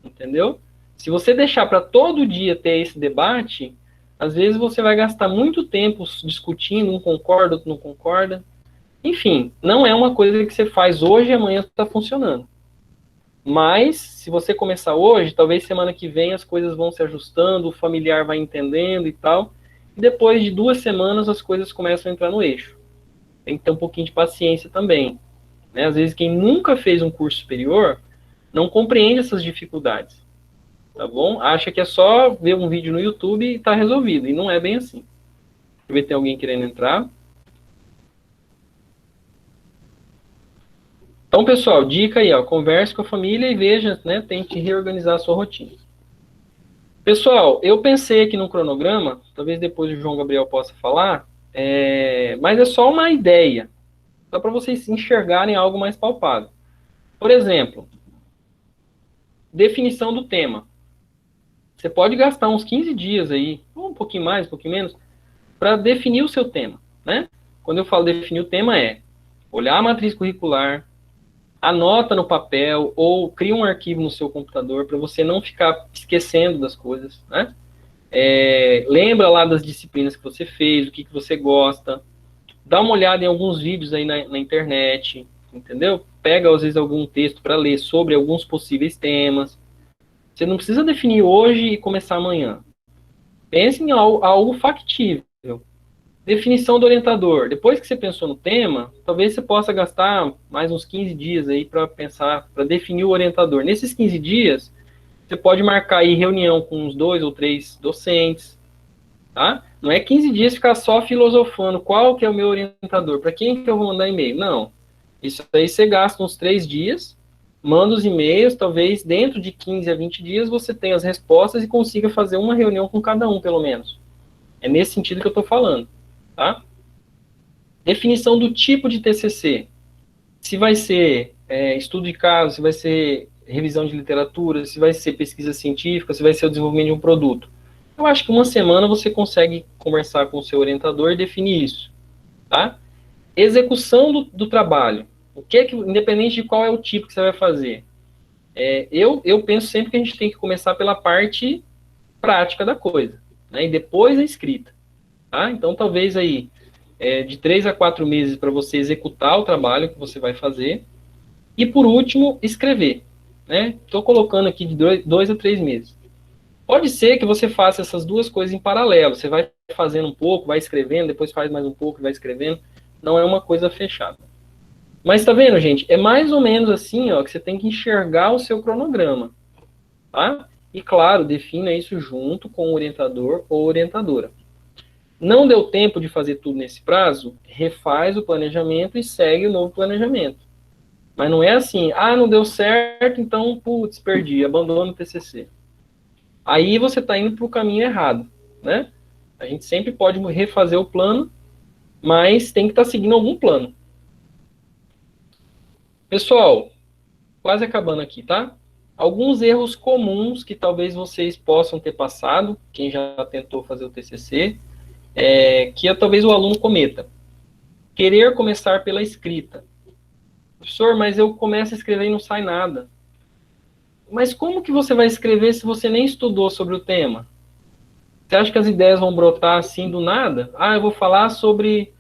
Entendeu? Se você deixar para todo dia ter esse debate, às vezes você vai gastar muito tempo discutindo, um concorda, outro não concorda. Enfim, não é uma coisa que você faz hoje e amanhã está funcionando. Mas, se você começar hoje, talvez semana que vem as coisas vão se ajustando, o familiar vai entendendo e tal. E depois de 2 semanas as coisas começam a entrar no eixo. Tem que ter um pouquinho de paciência também. Né? Às vezes quem nunca fez um curso superior não compreende essas dificuldades. Tá bom? Acha que é só ver um vídeo no YouTube e tá resolvido. E não é bem assim. Deixa eu ver se tem alguém querendo entrar. Então, pessoal, dica aí, ó, converse com a família e veja, né, tente reorganizar a sua rotina. Pessoal, eu pensei aqui no cronograma, talvez depois o João Gabriel possa falar, mas é só uma ideia, só para vocês enxergarem algo mais palpável. Por exemplo, definição do tema. Você pode gastar uns 15 dias aí, ou um pouquinho mais, um pouquinho menos, para definir o seu tema, né? Quando eu falo definir o tema olhar a matriz curricular, anota no papel ou cria um arquivo no seu computador para você não ficar esquecendo das coisas, né? Lembra lá das disciplinas que você fez, o que você gosta, dá uma olhada em alguns vídeos aí na internet, entendeu? Pega, às vezes, algum texto para ler sobre alguns possíveis temas. Você não precisa definir hoje e começar amanhã. Pense em algo factível. Definição do orientador. Depois que você pensou no tema, talvez você possa gastar mais uns 15 dias aí para pensar, para definir o orientador. Nesses 15 dias, você pode marcar aí reunião com uns 2 ou 3 docentes, tá? Não é 15 dias ficar só filosofando qual que é o meu orientador, para quem que eu vou mandar e-mail. Não. Isso aí você gasta uns 3 dias, manda os e-mails, talvez dentro de 15 a 20 dias você tenha as respostas e consiga fazer uma reunião com cada um, pelo menos. É nesse sentido que eu estou falando. Tá? Definição do tipo de TCC. Se vai ser estudo de caso, se vai ser revisão de literatura, se vai ser pesquisa científica, se vai ser o desenvolvimento de um produto. Eu acho que uma semana você consegue conversar com o seu orientador e definir isso, tá? Execução do trabalho. O que é que, independente de qual é o tipo que você vai fazer, eu penso sempre que a gente tem que começar pela parte prática da coisa, né? E depois a escrita, tá? Então, talvez aí, de 3 a 4 meses para você executar o trabalho que você vai fazer. E, por último, escrever, né? Estou colocando aqui de 2 a 3 meses. Pode ser que você faça essas duas coisas em paralelo. Você vai fazendo um pouco, vai escrevendo, depois faz mais um pouco, vai escrevendo. Não é uma coisa fechada. Mas tá vendo, gente? É mais ou menos assim, ó, que você tem que enxergar o seu cronograma, tá? E claro, defina isso junto com o orientador ou orientadora. Não deu tempo de fazer tudo nesse prazo? Refaz o planejamento e segue o novo planejamento. Mas não é assim, não deu certo, então, putz, perdi, abandono o TCC. Aí você está indo para o caminho errado, né? A gente sempre pode refazer o plano, mas tem que estar seguindo algum plano. Pessoal, quase acabando aqui, tá? Alguns erros comuns que talvez vocês possam ter passado, quem já tentou fazer o TCC, que talvez o aluno cometa. Querer começar pela escrita. Professor, mas eu começo a escrever e não sai nada. Mas como que você vai escrever se você nem estudou sobre o tema? Você acha que as ideias vão brotar assim do nada? Eu vou falar sobre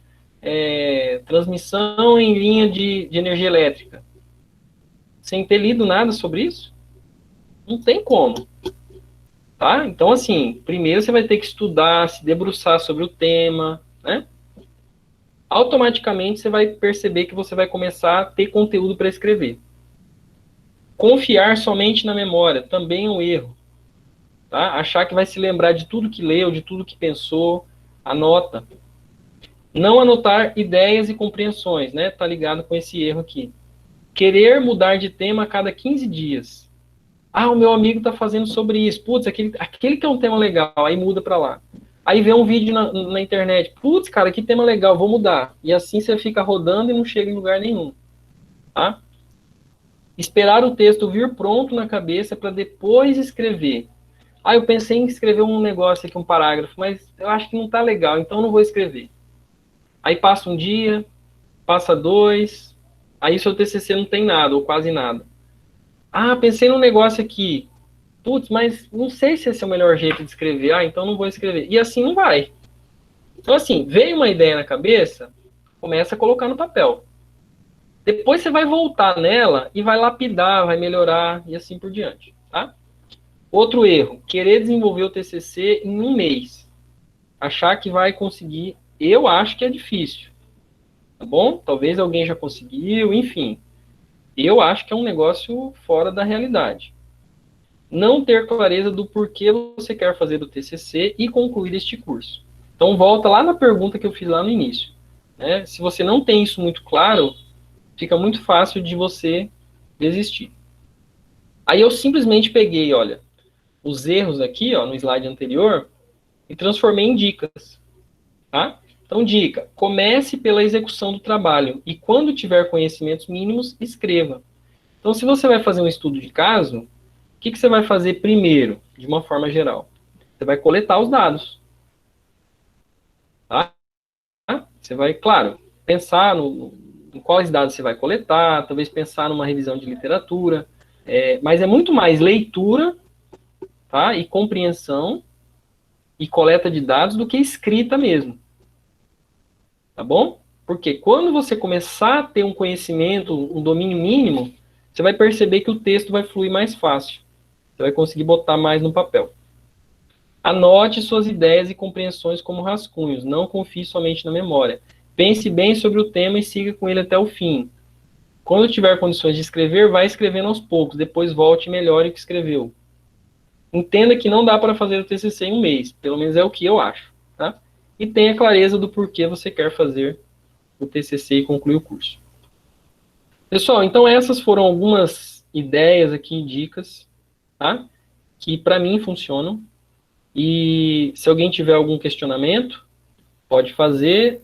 transmissão em linha de energia elétrica. Sem ter lido nada sobre isso? Não tem como. Tá? Então, assim, primeiro você vai ter que estudar, se debruçar sobre o tema, né? Automaticamente você vai perceber que você vai começar a ter conteúdo para escrever. Confiar somente na memória também é um erro. Tá? Achar que vai se lembrar de tudo que leu, de tudo que pensou, anota. Não anotar ideias e compreensões, né? Tá ligado com esse erro aqui. Querer mudar de tema a cada 15 dias. O meu amigo tá fazendo sobre isso. Putz, aquele que é um tema legal, aí muda para lá. Aí vê um vídeo na internet. Putz, cara, que tema legal, vou mudar. E assim você fica rodando e não chega em lugar nenhum. Tá? Esperar o texto vir pronto na cabeça para depois escrever. Eu pensei em escrever um negócio aqui, um parágrafo, mas eu acho que não tá legal, então não vou escrever. Aí passa um dia, passa 2, aí seu TCC não tem nada, ou quase nada. Pensei num negócio aqui. Putz, mas não sei se esse é o melhor jeito de escrever. Então não vou escrever. E assim não vai. Então assim, veio uma ideia na cabeça, começa a colocar no papel. Depois você vai voltar nela e vai lapidar, vai melhorar e assim por diante, tá? Outro erro, querer desenvolver o TCC em um mês. Achar que vai conseguir, eu acho que é difícil. Tá bom? Talvez alguém já conseguiu, enfim. Eu acho que é um negócio fora da realidade. Não ter clareza do porquê você quer fazer o TCC e concluir este curso. Então, volta lá na pergunta que eu fiz lá no início. Né? Se você não tem isso muito claro, fica muito fácil de você desistir. Aí eu simplesmente peguei, olha, os erros aqui, no slide anterior, e transformei em dicas. Tá? Então, dica, comece pela execução do trabalho e quando tiver conhecimentos mínimos, escreva. Então, se você vai fazer um estudo de caso, o que você vai fazer primeiro, de uma forma geral? Você vai coletar os dados. Tá? Você vai, claro, pensar em quais dados você vai coletar, talvez pensar numa revisão de literatura, mas é muito mais leitura, tá? E compreensão e coleta de dados do que escrita mesmo. Tá bom? Porque quando você começar a ter um conhecimento, um domínio mínimo, você vai perceber que o texto vai fluir mais fácil. Você vai conseguir botar mais no papel. Anote suas ideias e compreensões como rascunhos. Não confie somente na memória. Pense bem sobre o tema e siga com ele até o fim. Quando tiver condições de escrever, vai escrevendo aos poucos. Depois volte e melhore o que escreveu. Entenda que não dá para fazer o TCC em um mês. Pelo menos é o que eu acho. Tá? E tenha clareza do porquê você quer fazer o TCC e concluir o curso. Pessoal, então essas foram algumas ideias aqui, dicas, tá? Que para mim funcionam. E se alguém tiver algum questionamento, pode fazer.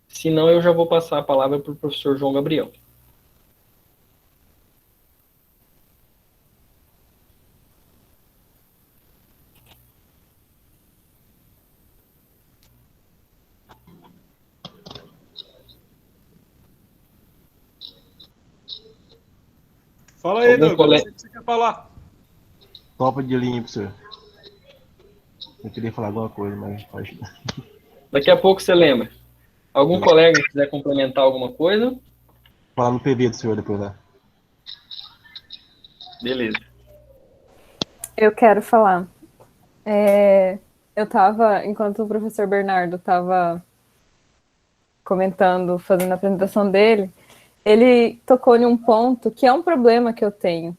Senão eu já vou passar a palavra para o professor João Gabriel. Fala aí, Algum Douglas, colega... eu sei o que você quer falar. Topa de linha, professor. Eu queria falar alguma coisa, mas pode. Daqui a pouco você lembra. Algum colega quiser complementar alguma coisa? Falar no PV do senhor depois lá. Beleza. Eu quero falar. Eu estava, enquanto o professor Bernardo estava comentando, fazendo a apresentação dele, ele tocou em um ponto que é um problema que eu tenho.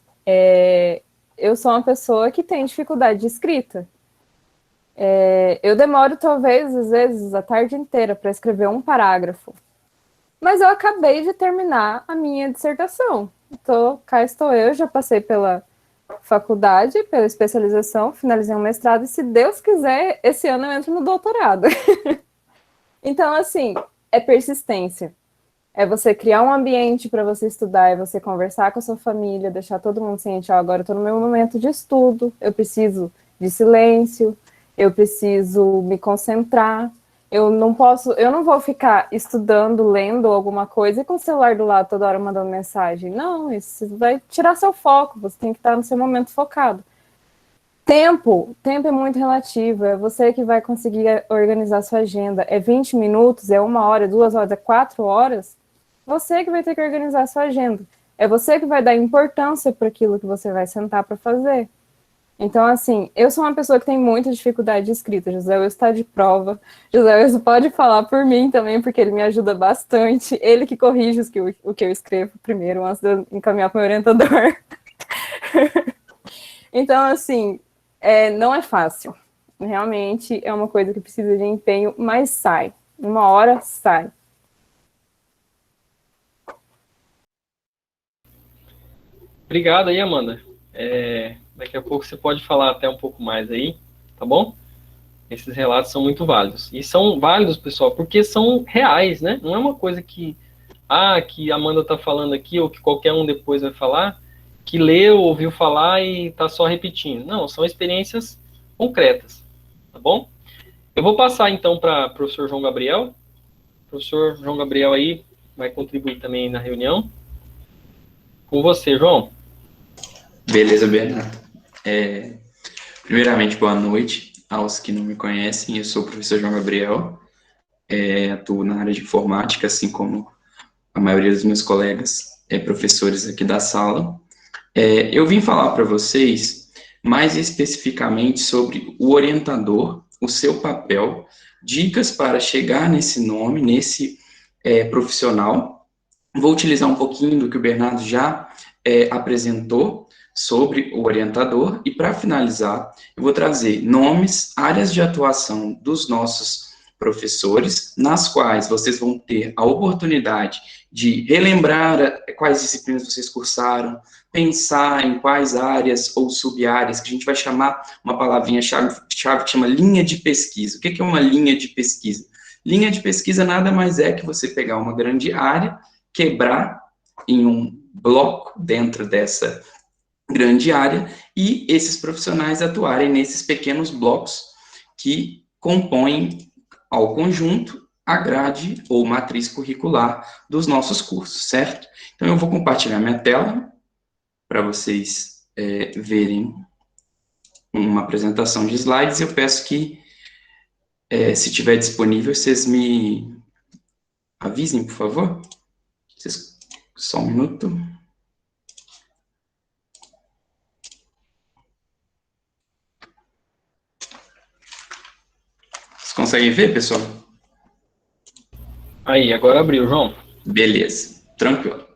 Eu sou uma pessoa que tem dificuldade de escrita. Eu demoro, talvez, às vezes, a tarde inteira para escrever um parágrafo. Mas eu acabei de terminar a minha dissertação. Cá estou eu, já passei pela faculdade, pela especialização, finalizei um mestrado, e se Deus quiser, esse ano eu entro no doutorado. Então, assim, é persistência. É você criar um ambiente para você estudar, é você conversar com a sua família, deixar todo mundo ciente, agora eu estou no meu momento de estudo, eu preciso de silêncio, eu preciso me concentrar, eu não vou ficar estudando, lendo alguma coisa e com o celular do lado toda hora mandando mensagem. Não, isso vai tirar seu foco, você tem que estar no seu momento focado. Tempo é muito relativo, é você que vai conseguir organizar sua agenda. É 20 minutos, é 1 hora, 2 horas, é 4 horas? Você que vai ter que organizar sua agenda. É você que vai dar importância para aquilo que você vai sentar para fazer. Então, assim, eu sou uma pessoa que tem muita dificuldade de escrita. José Wilson está de prova. José Wilson pode falar por mim também, porque ele me ajuda bastante. Ele que corrige o que eu escrevo primeiro, antes de eu encaminhar para o meu orientador. Então, assim, não é fácil. Realmente é uma coisa que precisa de empenho, mas sai. 1 hora, sai. Obrigado aí, Amanda. Daqui a pouco você pode falar até um pouco mais aí, tá bom? Esses relatos são muito válidos. E são válidos, pessoal, porque são reais, né? Não é uma coisa que a Amanda tá falando aqui, ou que qualquer um depois vai falar, que leu, ouviu falar e tá só repetindo. Não, são experiências concretas, tá bom? Eu vou passar, então, para o professor João Gabriel. O professor João Gabriel aí vai contribuir também na reunião. Com você, João. Beleza, Bernardo. Primeiramente, boa noite aos que não me conhecem. Eu sou o professor João Gabriel, atuo na área de informática, assim como a maioria dos meus colegas professores aqui da sala. Eu vim falar para vocês mais especificamente sobre o orientador, o seu papel, dicas para chegar nesse nome, nesse profissional. Vou utilizar um pouquinho do que o Bernardo já apresentou sobre o orientador, e para finalizar, eu vou trazer nomes, áreas de atuação dos nossos professores, nas quais vocês vão ter a oportunidade de relembrar quais disciplinas vocês cursaram, pensar em quais áreas ou sub-áreas, que a gente vai chamar uma palavrinha-chave que chama linha de pesquisa. O que é uma linha de pesquisa? Linha de pesquisa nada mais é que você pegar uma grande área, quebrar em um bloco dentro dessa grande área e esses profissionais atuarem nesses pequenos blocos que compõem ao conjunto a grade ou matriz curricular dos nossos cursos, certo? Então, eu vou compartilhar minha tela para vocês verem uma apresentação de slides. Eu peço que, se estiver disponível, vocês me avisem, por favor. Só um minuto. Vocês conseguem ver, pessoal? Aí, agora abriu, João. Beleza, tranquilo.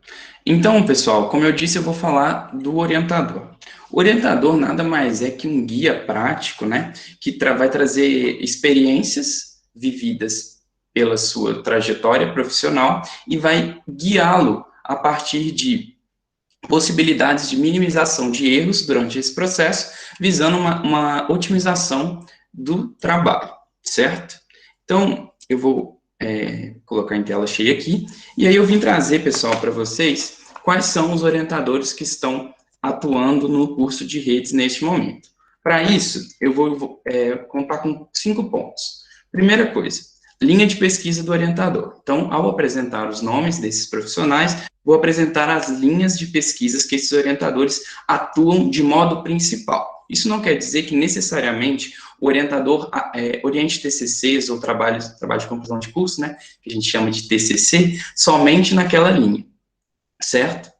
Então, pessoal, como eu disse, eu vou falar do orientador. O orientador nada mais é que um guia prático, né, que vai trazer experiências vividas pela sua trajetória profissional e vai guiá-lo a partir de possibilidades de minimização de erros durante esse processo, visando uma otimização do trabalho, certo? Então, eu vou colocar em tela cheia aqui, e aí eu vim trazer, pessoal, para vocês, quais são os orientadores que estão atuando no curso de redes neste momento. Para isso, eu vou contar com 5 pontos. Primeira coisa, linha de pesquisa do orientador. Então, ao apresentar os nomes desses profissionais, vou apresentar as linhas de pesquisas que esses orientadores atuam de modo principal. Isso não quer dizer que necessariamente o orientador oriente TCCs ou trabalho de conclusão de curso, né, que a gente chama de TCC, somente naquela linha, certo?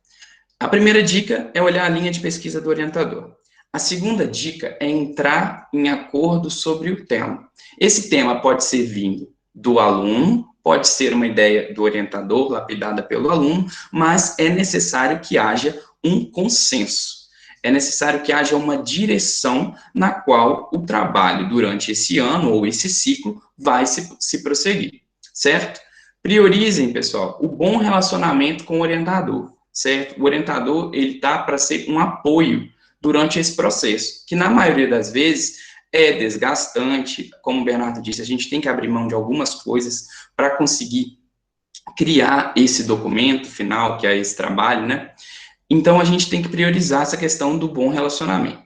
A primeira dica é olhar a linha de pesquisa do orientador. A segunda dica é entrar em acordo sobre o tema. Esse tema pode ser vindo do aluno, pode ser uma ideia do orientador, lapidada pelo aluno, mas é necessário que haja um consenso. É necessário que haja uma direção na qual o trabalho durante esse ano ou esse ciclo vai se prosseguir, certo? Priorizem, pessoal, o bom relacionamento com o orientador, certo? O orientador, ele está para ser um apoio durante esse processo, que na maioria das vezes é desgastante, como o Bernardo disse, a gente tem que abrir mão de algumas coisas para conseguir criar esse documento final, que é esse trabalho, né? Então, a gente tem que priorizar essa questão do bom relacionamento.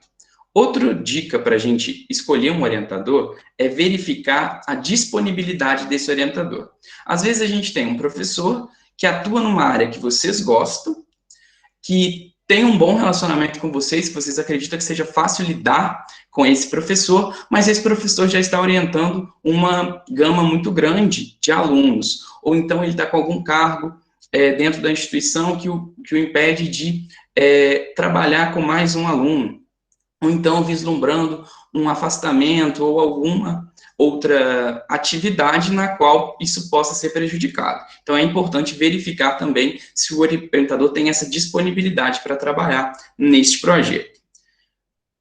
Outra dica para a gente escolher um orientador é verificar a disponibilidade desse orientador. Às vezes, a gente tem um professor que atua numa área que vocês gostam, que tem um bom relacionamento com vocês, que vocês acreditam que seja fácil lidar com esse professor, mas esse professor já está orientando uma gama muito grande de alunos, ou então ele está com algum cargo dentro da instituição que o impede de trabalhar com mais um aluno, ou então vislumbrando um afastamento ou alguma outra atividade na qual isso possa ser prejudicado. Então, é importante verificar também se o orientador tem essa disponibilidade para trabalhar neste projeto.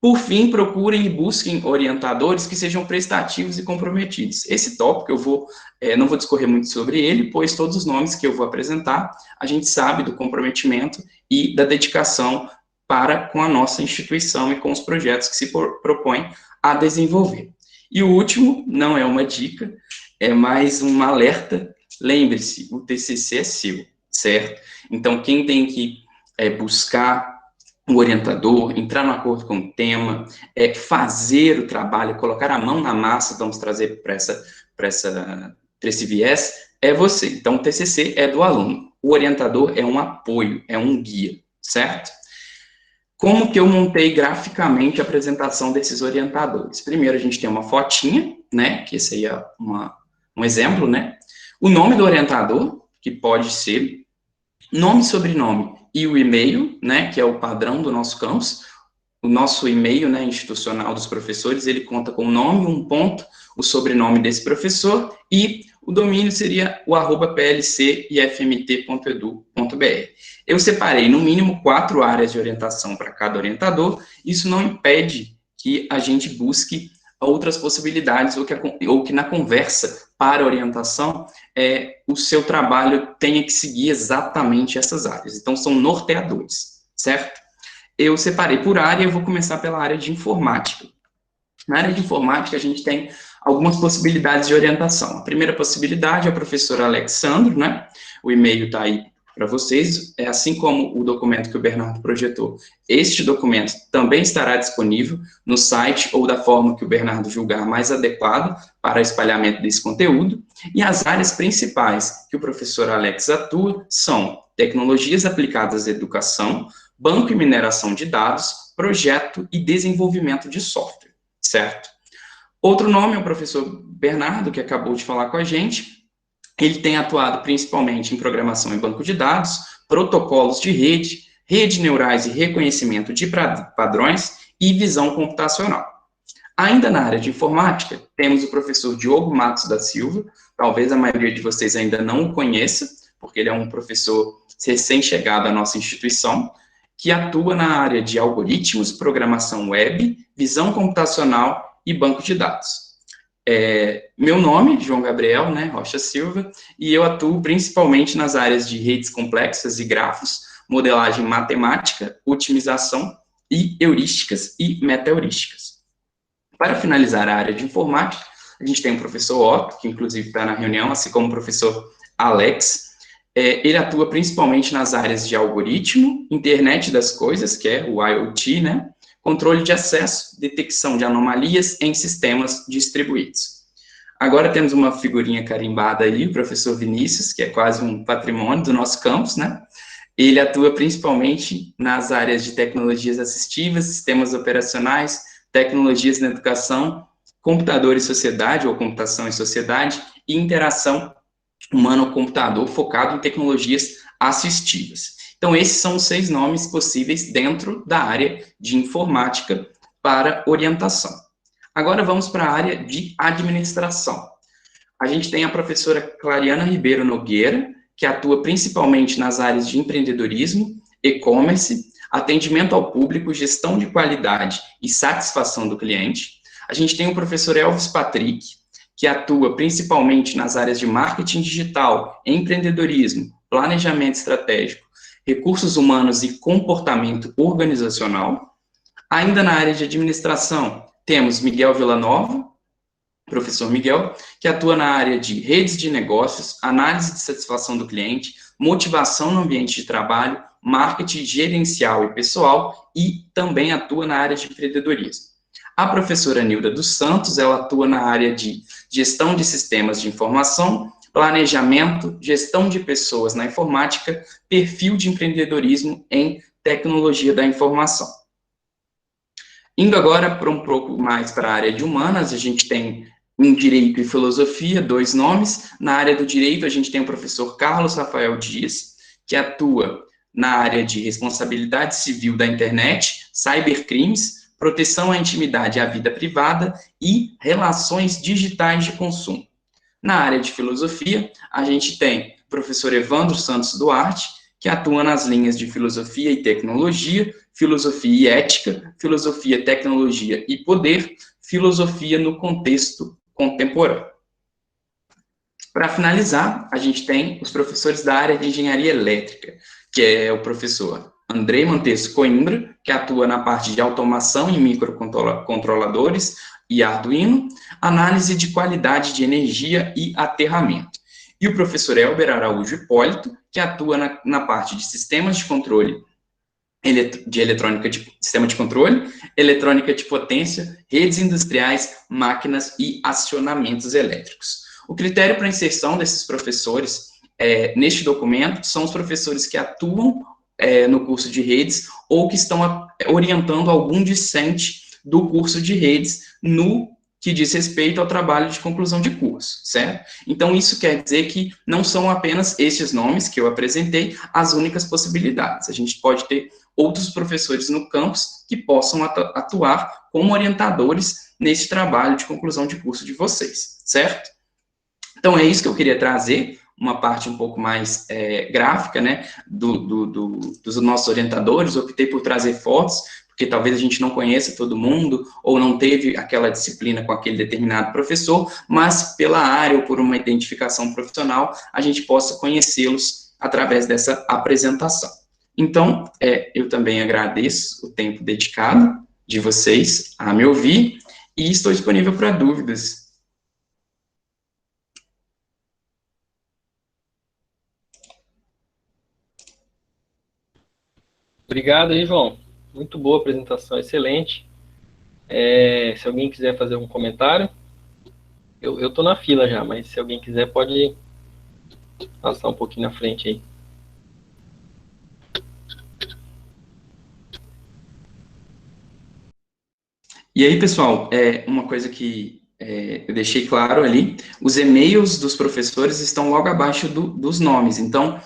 Por fim, procurem e busquem orientadores que sejam prestativos e comprometidos. Esse tópico não vou discorrer muito sobre ele, pois todos os nomes que eu vou apresentar, a gente sabe do comprometimento e da dedicação para com a nossa instituição e com os projetos que se propõem a desenvolver. E o último, não é uma dica, é mais um alerta. Lembre-se, o TCC é seu, certo? Então, quem tem que buscar o orientador, entrar no acordo com o tema, fazer o trabalho, colocar a mão na massa, vamos trazer para esse viés, é você. Então, o TCC é do aluno. O orientador é um apoio, é um guia, certo? Como que eu montei graficamente a apresentação desses orientadores? Primeiro, a gente tem uma fotinha, né, que esse aí é um exemplo, né? O nome do orientador, que pode ser nome, sobrenome e o e-mail, né, que é o padrão do nosso campus. O nosso e-mail, né, institucional dos professores, ele conta com o nome, um ponto, o sobrenome desse professor e o domínio seria o @plcifmt.edu.br. Eu separei, no mínimo, 4 áreas de orientação para cada orientador. Isso não impede que a gente busque outras possibilidades ou que na conversa para orientação, o seu trabalho tenha que seguir exatamente essas áreas. Então, são norteadores, certo? Eu separei por área e eu vou começar pela área de informática. Na área de informática, a gente tem algumas possibilidades de orientação. A primeira possibilidade é o professor Alexandro, né? O e-mail está aí para vocês, assim como o documento que o Bernardo projetou. Este documento também estará disponível no site ou da forma que o Bernardo julgar mais adequado para espalhamento desse conteúdo. E as áreas principais que o professor Alex atua são tecnologias aplicadas à educação, banco e mineração de dados, projeto e desenvolvimento de software, certo? Outro nome é o professor Bernardo, que acabou de falar com a gente. Ele tem atuado principalmente em programação em banco de dados, protocolos de rede, redes neurais e reconhecimento de padrões e visão computacional. Ainda na área de informática, temos o professor Diogo Matos da Silva, talvez a maioria de vocês ainda não o conheça, porque ele é um professor recém-chegado à nossa instituição, que atua na área de algoritmos, programação web, visão computacional e banco de dados. Meu nome, João Gabriel, né, Rocha Silva, e eu atuo principalmente nas áreas de redes complexas e grafos, modelagem matemática, otimização e heurísticas e meta-heurísticas. Para finalizar a área de informática, a gente tem o professor Otto, que inclusive está na reunião, assim como o professor Alex. Ele atua principalmente nas áreas de algoritmo, internet das coisas, que é o IoT, né? Controle de acesso, detecção de anomalias em sistemas distribuídos. Agora temos uma figurinha carimbada aí, o professor Vinícius, que é quase um patrimônio do nosso campus, né? Ele atua principalmente nas áreas de tecnologias assistivas, sistemas operacionais, tecnologias na educação, computador e sociedade, ou computação e sociedade, e interação humano-computador focado em tecnologias assistivas. Então, esses são os 6 nomes possíveis dentro da área de informática para orientação. Agora vamos para a área de administração. A gente tem a professora Clariana Ribeiro Nogueira, que atua principalmente nas áreas de empreendedorismo, e-commerce, atendimento ao público, gestão de qualidade e satisfação do cliente. A gente tem o professor Elvis Patrick, que atua principalmente nas áreas de marketing digital, empreendedorismo, planejamento estratégico, recursos humanos e comportamento organizacional. Ainda na área de administração, temos Miguel Villanova, professor Miguel, que atua na área de redes de negócios, análise de satisfação do cliente, motivação no ambiente de trabalho, marketing gerencial e pessoal, e também atua na área de empreendedorismo. A professora Nilda dos Santos, ela atua na área de gestão de sistemas de informação, planejamento, gestão de pessoas na informática, perfil de empreendedorismo em tecnologia da informação. Indo agora para um pouco mais para a área de humanas, a gente tem em Direito e Filosofia, 2 nomes. Na área do Direito, a gente tem o professor Carlos Rafael Dias, que atua na área de responsabilidade civil da internet, cybercrimes, proteção à intimidade e à vida privada e relações digitais de consumo. Na área de Filosofia, a gente tem o professor Evandro Santos Duarte, que atua nas linhas de Filosofia e Tecnologia, Filosofia e Ética, Filosofia, Tecnologia e Poder, Filosofia no Contexto Contemporâneo. Para finalizar, a gente tem os professores da área de Engenharia Elétrica, que é o professor Andrei Montes Coimbra, que atua na parte de automação em microcontroladores e Arduino, análise de qualidade de energia e aterramento. E o professor Elber Araújo Hipólito, que atua na parte de sistemas de controle, de eletrônica de sistema de controle, eletrônica de potência, redes industriais, máquinas e acionamentos elétricos. O critério para inserção desses professores neste documento são os professores que atuam no curso de redes ou que estão orientando algum discente do curso de redes no que diz respeito ao trabalho de conclusão de curso, certo? Então, isso quer dizer que não são apenas esses nomes que eu apresentei as únicas possibilidades. A gente pode ter outros professores no campus que possam atuar como orientadores nesse trabalho de conclusão de curso de vocês, certo? Então, é isso que eu queria trazer, uma parte um pouco mais gráfica, né, dos nossos orientadores. Eu optei por trazer fotos, porque talvez a gente não conheça todo mundo, ou não teve aquela disciplina com aquele determinado professor, mas pela área ou por uma identificação profissional, a gente possa conhecê-los através dessa apresentação. Então, eu também agradeço o tempo dedicado de vocês a me ouvir, e estou disponível para dúvidas. Obrigado aí, João. Muito boa apresentação, excelente. Se alguém quiser fazer um comentário, eu estou na fila já, mas se alguém quiser pode passar um pouquinho na frente aí. E aí, pessoal, uma coisa que eu deixei claro ali, os e-mails dos professores estão logo abaixo dos nomes. Então,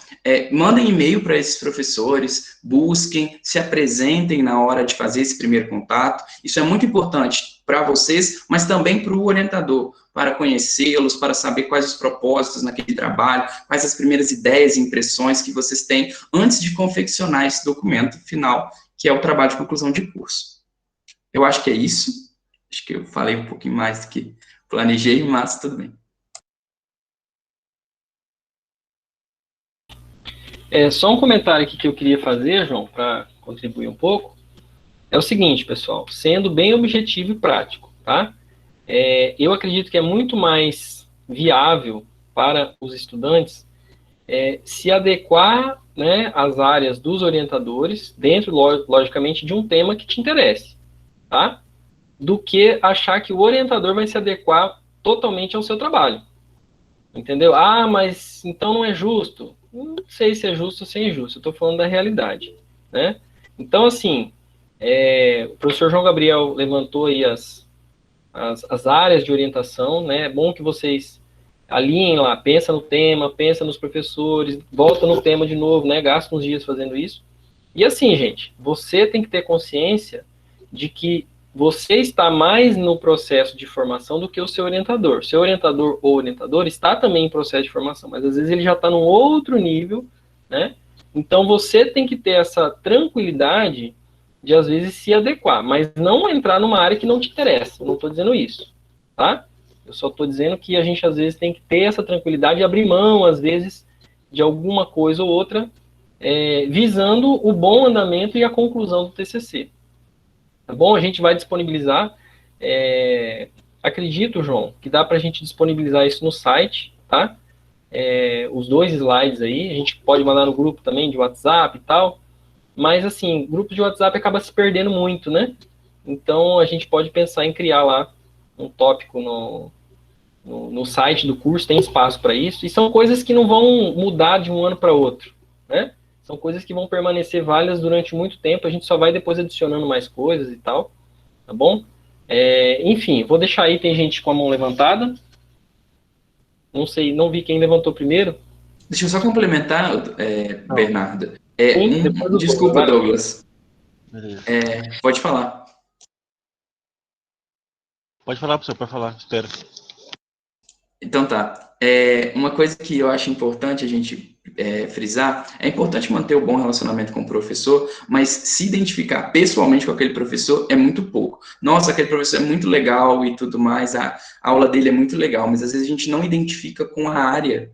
mandem e-mail para esses professores, busquem, se apresentem na hora de fazer esse primeiro contato. Isso é muito importante para vocês, mas também para o orientador, para conhecê-los, para saber quais os propósitos naquele trabalho, quais as primeiras ideias e impressões que vocês têm antes de confeccionar esse documento final, que é o trabalho de conclusão de curso. Eu acho que é isso. Acho que eu falei um pouquinho mais do que planejei, mas tudo bem. Só um comentário aqui que eu queria fazer, João, para contribuir um pouco. É o seguinte, pessoal, sendo bem objetivo e prático, tá? Eu acredito que é muito mais viável para os estudantes se adequar, né, às áreas dos orientadores, dentro, logicamente, de um tema que te interesse, tá? Do que achar que o orientador vai se adequar totalmente ao seu trabalho. Entendeu? Ah, mas então não é justo. Não sei se é justo ou se é injusto. Eu estou falando da realidade, né? Então, assim, o professor João Gabriel levantou aí as áreas de orientação, né? É bom que vocês alinhem lá, pensa no tema, pensa nos professores, volta no tema de novo, né? Gasta uns dias fazendo isso. E assim, gente, você tem que ter consciência de que você está mais no processo de formação do que o seu orientador. Seu orientador ou orientador está também em processo de formação, mas às vezes ele já está num outro nível, né? Então você tem que ter essa tranquilidade de às vezes se adequar, mas não entrar numa área que não te interessa. Eu não estou dizendo isso, tá? Eu só estou dizendo que a gente às vezes tem que ter essa tranquilidade e abrir mão, às vezes, de alguma coisa ou outra, visando o bom andamento e a conclusão do TCC. Tá bom? A gente vai disponibilizar, acredito, João, que dá para a gente disponibilizar isso no site, tá? Os 2 slides aí, a gente pode mandar no grupo também de WhatsApp e tal, mas assim, grupo de WhatsApp acaba se perdendo muito, né? Então a gente pode pensar em criar lá um tópico no site do curso, tem espaço para isso, e são coisas que não vão mudar de um ano para outro, né? São coisas que vão permanecer válidas durante muito tempo, a gente só vai depois adicionando mais coisas e tal, tá bom? Enfim, vou deixar aí, tem gente com a mão levantada. Não sei, não vi quem levantou primeiro. Deixa eu só complementar, Bernardo. Sim, Desculpa, Douglas. Pode falar. Pode falar, professor, pode falar, espera. Então tá. Uma coisa que eu acho importante a gente frisar, é importante manter o bom relacionamento com o professor, mas se identificar pessoalmente com aquele professor é muito pouco. Nossa, aquele professor é muito legal e tudo mais, a aula dele é muito legal, mas às vezes a gente não identifica com a área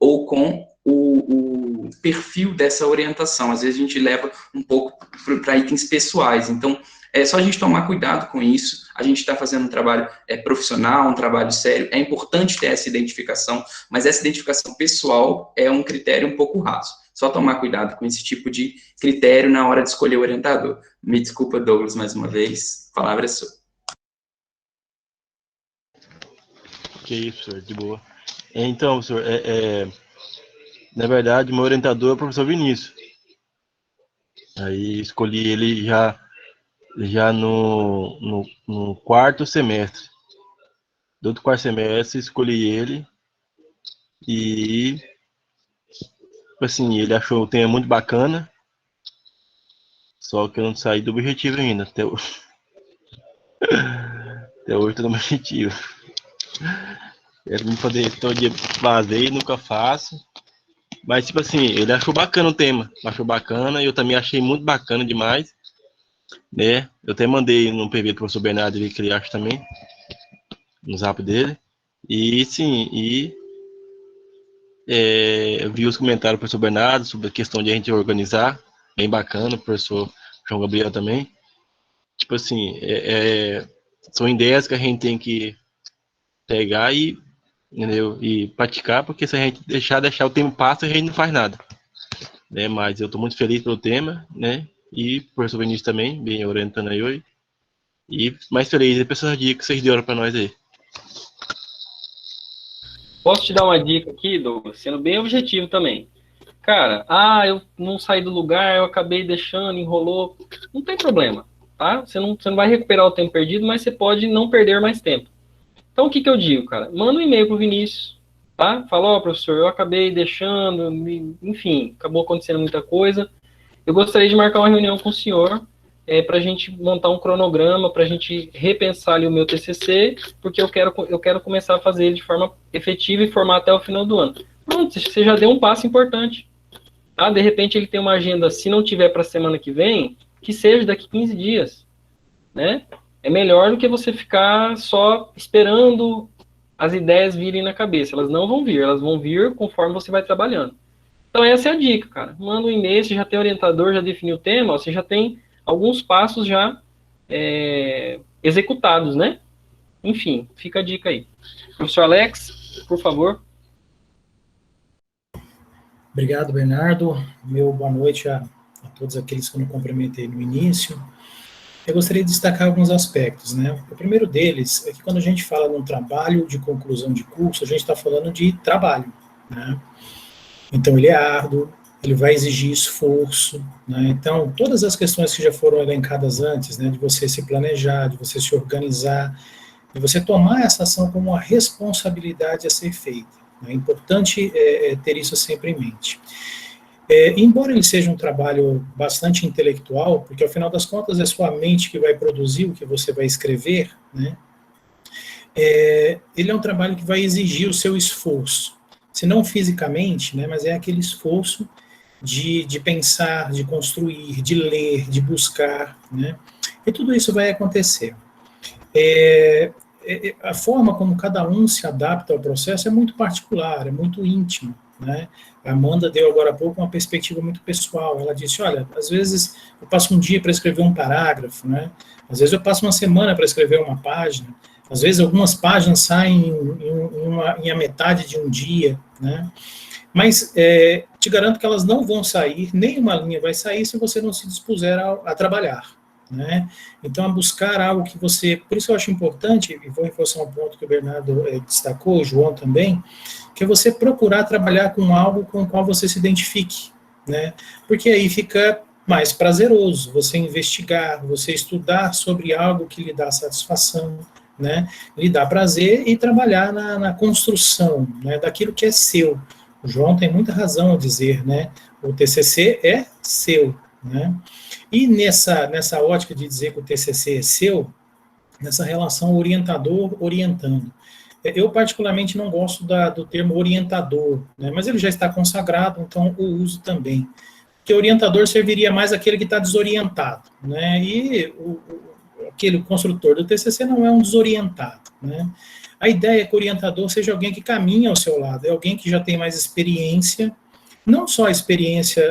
ou com o perfil dessa orientação. Às vezes a gente leva um pouco para itens pessoais. Então, é só a gente tomar cuidado com isso. A gente está fazendo um trabalho profissional, um trabalho sério. É importante ter essa identificação, mas essa identificação pessoal é um critério um pouco raso. Só tomar cuidado com esse tipo de critério na hora de escolher o orientador. Me desculpa, Douglas, mais uma vez. A palavra é sua. Que isso, professor, de boa. Então, professor, na verdade, meu orientador é o professor Vinícius. Aí escolhi ele já no 4º semestre. Do outro 4º semestre, escolhi ele e, assim, ele achou o tema muito bacana, só que eu não saí do objetivo ainda, até hoje estou no objetivo. Quero me poder todo dia fazer e nunca faço. Mas, tipo assim, ele achou bacana o tema, achou bacana, e eu também achei muito bacana demais, né? Eu até mandei no PV do professor Bernardo, que ele acha também, no zap dele, e sim, eu vi os comentários do professor Bernardo sobre a questão de a gente organizar, bem bacana, o professor João Gabriel também. Tipo assim, são ideias que a gente tem que pegar entendeu? E praticar, porque se a gente deixar o tempo passar, a gente não faz nada, né? Mas eu estou muito feliz pelo tema, né? E o professor Vinícius também, bem orientando aí hoje. E mais feliz por essas dicas que vocês deram para nós aí. Posso te dar uma dica aqui, Douglas, sendo bem objetivo também. Cara, eu não saí do lugar, eu acabei deixando, enrolou. Não tem problema, tá? Você não vai recuperar o tempo perdido, mas você pode não perder mais tempo. Então, o que eu digo, cara? Manda um e-mail pro Vinícius, tá? Fala, professor, eu acabei deixando, enfim, acabou acontecendo muita coisa. Eu gostaria de marcar uma reunião com o senhor para a gente montar um cronograma, para a gente repensar ali o meu TCC, porque eu quero começar a fazer ele de forma efetiva e formar até o final do ano. Pronto, você já deu um passo importante. Tá? De repente ele tem uma agenda, se não tiver para a semana que vem, que seja daqui 15 dias, né? É melhor do que você ficar só esperando as ideias virem na cabeça. Elas não vão vir, elas vão vir conforme você vai trabalhando. Então essa é a dica, cara. Manda um e-mail, você já tem orientador, já definiu o tema, você já tem alguns passos já executados, né? Enfim, fica a dica aí. Professor Alex, por favor. Obrigado, Bernardo. Meu boa noite a todos aqueles que eu não cumprimentei no início. eu gostaria de destacar alguns aspectos, né? O primeiro deles é que quando a gente fala num trabalho de conclusão de curso, a gente está falando de trabalho, né? Então, ele é árduo, ele vai exigir esforço, né? Então, todas as questões que já foram elencadas antes, né, de você se planejar, de você se organizar, de você tomar essa ação como uma responsabilidade a ser feita. É importante ter isso sempre em mente. Embora ele seja um trabalho bastante intelectual, porque ao final das contas é sua mente que vai produzir o que você vai escrever, né? Ele é um trabalho que vai exigir o seu esforço, se não fisicamente, né, mas é aquele esforço de pensar, de construir, de ler, de buscar, né? E tudo isso vai acontecer. A forma como cada um se adapta ao processo é muito particular, é muito íntimo, né? A Amanda deu agora há pouco uma perspectiva muito pessoal. Ela disse, olha, às vezes eu passo um dia para escrever um parágrafo, né? Às vezes eu passo uma semana para escrever uma página, às vezes algumas páginas saem em a metade de um dia, né? Mas te garanto que elas não vão sair, nem uma linha vai sair se você não se dispuser a trabalhar, né? Então, a buscar algo que você... Por isso eu acho importante, e vou reforçar um ponto que o Bernardo destacou, o João também, que é você procurar trabalhar com algo com o qual você se identifique, né? Porque aí fica mais prazeroso você investigar, você estudar sobre algo que lhe dá satisfação, né? Lhe dá prazer e trabalhar na construção, né, daquilo que é seu. O João tem muita razão ao dizer, né? O TCC é seu, né? E nessa ótica de dizer que o TCC é seu, nessa relação orientador-orientando. Eu, particularmente, não gosto do termo orientador, né? Mas ele já está consagrado, então o uso também. Porque orientador serviria mais aquele que está desorientado, né? E aquele construtor do TCC não é um desorientado, né? A ideia é que o orientador seja alguém que caminha ao seu lado, é alguém que já tem mais experiência, não só experiência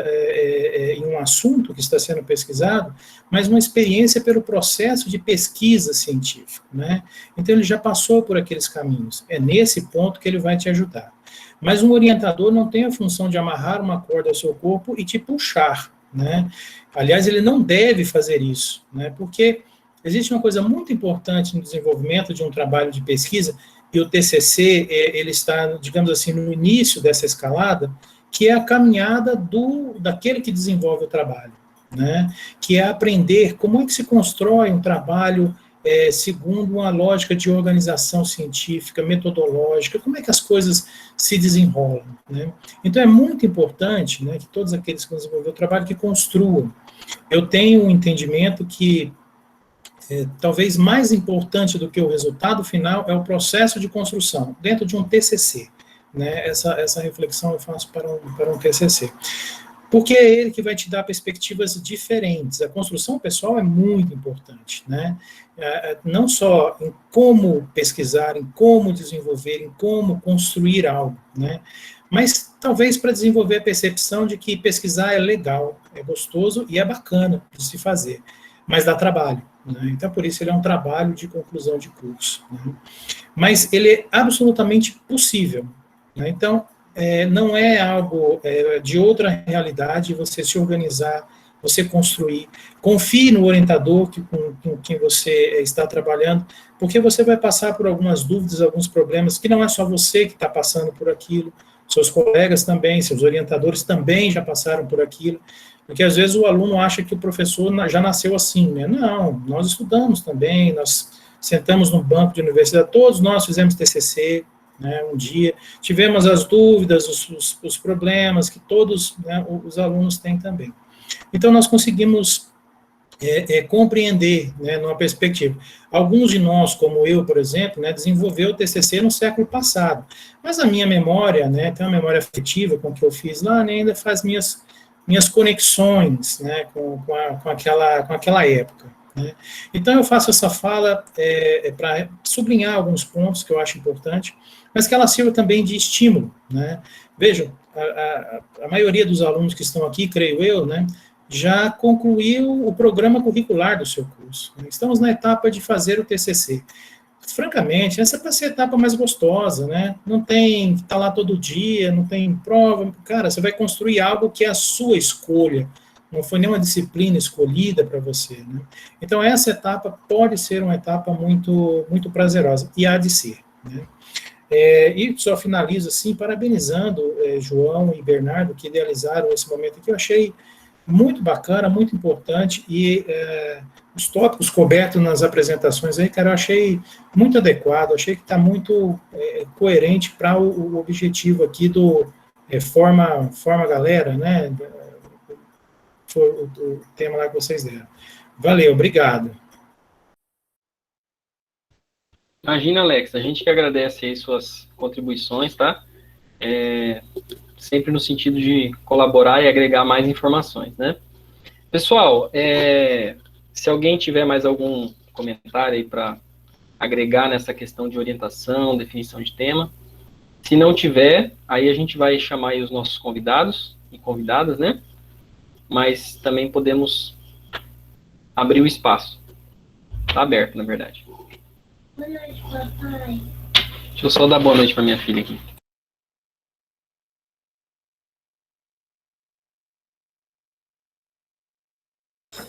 em um assunto que está sendo pesquisado, mas uma experiência pelo processo de pesquisa científica, né? Então ele já passou por aqueles caminhos, é nesse ponto que ele vai te ajudar. Mas um orientador não tem a função de amarrar uma corda ao seu corpo e te puxar, né? Aliás, ele não deve fazer isso, né? Porque existe uma coisa muito importante no desenvolvimento de um trabalho de pesquisa, e o TCC, ele está, digamos assim, no início dessa escalada, que é a caminhada daquele que desenvolve o trabalho, né? Que é aprender como é que se constrói um trabalho segundo uma lógica de organização científica, metodológica, como é que as coisas se desenrolam, né? Então é muito importante, né, que todos aqueles que desenvolveram o trabalho que construam. Eu tenho um entendimento que talvez mais importante do que o resultado final é o processo de construção, dentro de um TCC, né? Essa reflexão eu faço para um TCC. Porque é ele que vai te dar perspectivas diferentes. A construção pessoal é muito importante, né? Não só em como pesquisar, em como desenvolver, em como construir algo, né? Mas talvez para desenvolver a percepção de que pesquisar é legal, é gostoso e é bacana de se fazer, mas dá trabalho, né? Então, por isso, ele é um trabalho de conclusão de curso, né? Mas ele é absolutamente possível, né? Então, não é algo de outra realidade você se organizar, você construir. Confie no orientador com quem você está trabalhando, porque você vai passar por algumas dúvidas, alguns problemas, que não é só você que está passando por aquilo, seus colegas também, seus orientadores também já passaram por aquilo. Porque às vezes o aluno acha que o professor já nasceu assim, né? Não, nós estudamos também, nós sentamos no banco de universidade, todos nós fizemos TCC, né, um dia, tivemos as dúvidas, os problemas que todos, né, os alunos têm também. Então nós conseguimos compreender, né, numa perspectiva. Alguns de nós, como eu, por exemplo, né, desenvolveu o TCC no século passado, mas a minha memória, né, tem uma memória afetiva com o que eu fiz lá, né, ainda faz minhas conexões, né, com aquela época, né. Então eu faço essa fala para sublinhar alguns pontos que eu acho importante, mas que ela sirva também de estímulo, né. Vejam, a maioria dos alunos que estão aqui, creio eu, né, já concluiu o programa curricular do seu curso. Estamos na etapa de fazer o TCC. Francamente, essa é para ser a etapa mais gostosa, né? Não tem que estar lá todo dia, não tem prova. Cara, você vai construir algo que é a sua escolha, não foi nenhuma disciplina escolhida para você, né? Então, essa etapa pode ser uma etapa muito, muito prazerosa, e há de ser, né? E só finalizo assim, parabenizando João e Bernardo, que idealizaram esse momento aqui. Eu achei muito bacana, muito importante, e os tópicos cobertos nas apresentações aí, cara, eu achei muito adequado, achei que está muito coerente para o objetivo aqui do Forma Galera, né? Foi o tema lá que vocês deram. Valeu, obrigado. Imagina, Alex, a gente que agradece aí suas contribuições, tá? Sempre no sentido de colaborar e agregar mais informações, né? Pessoal, se alguém tiver mais algum comentário aí para agregar nessa questão de orientação, definição de tema, se não tiver, aí a gente vai chamar aí os nossos convidados e convidadas, né? Mas também podemos abrir o espaço. Está aberto, na verdade. Boa noite, papai. Deixa eu só dar boa noite para minha filha aqui.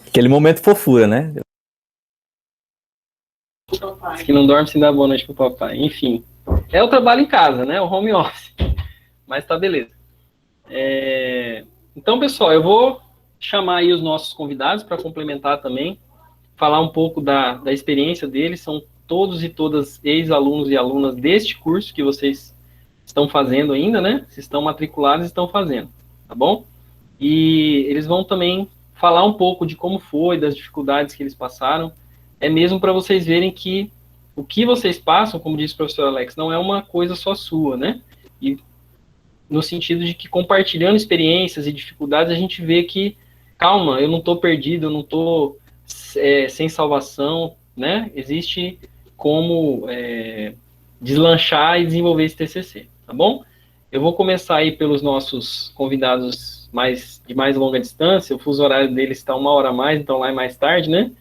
Aquele momento fofura, né? Que não dorme sem dar boa noite pro papai. Enfim, é o trabalho em casa, né? O home office. Mas tá beleza. Então, pessoal, eu vou chamar aí os nossos convidados para complementar também, falar um pouco da experiência deles. São todos e todas ex-alunos e alunas deste curso que vocês estão fazendo ainda, né? Se estão matriculados, estão fazendo, tá bom? E eles vão também falar um pouco de como foi, das dificuldades que eles passaram, mesmo para vocês verem que o que vocês passam, como disse o professor Alex, não é uma coisa só sua, né? E no sentido de que compartilhando experiências e dificuldades, a gente vê que, calma, eu não estou perdido, eu não estou sem salvação, né? Existe como deslanchar e desenvolver esse TCC, tá bom? Eu vou começar aí pelos nossos convidados de mais longa distância. O fuso horário deles está 1 hora a mais, então lá é mais tarde, né?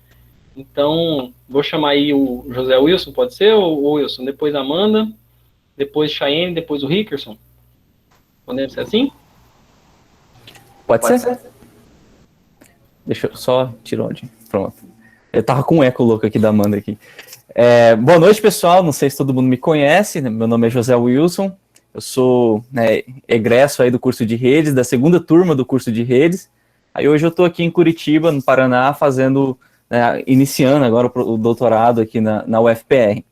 Então, vou chamar aí o José Wilson, pode ser? Ou Wilson? Depois a Amanda, depois Chayenne, depois o Rickerson. Podemos ser assim? Pode ser? Deixa eu só tirar onde. Pronto. Eu tava com um eco louco aqui da Amanda aqui. Boa noite, pessoal. Não sei se todo mundo me conhece, né? Meu nome é José Wilson. Eu sou egresso aí do curso de redes, da segunda turma do curso de redes. Aí hoje eu estou aqui em Curitiba, no Paraná, iniciando agora o doutorado aqui na UFPR.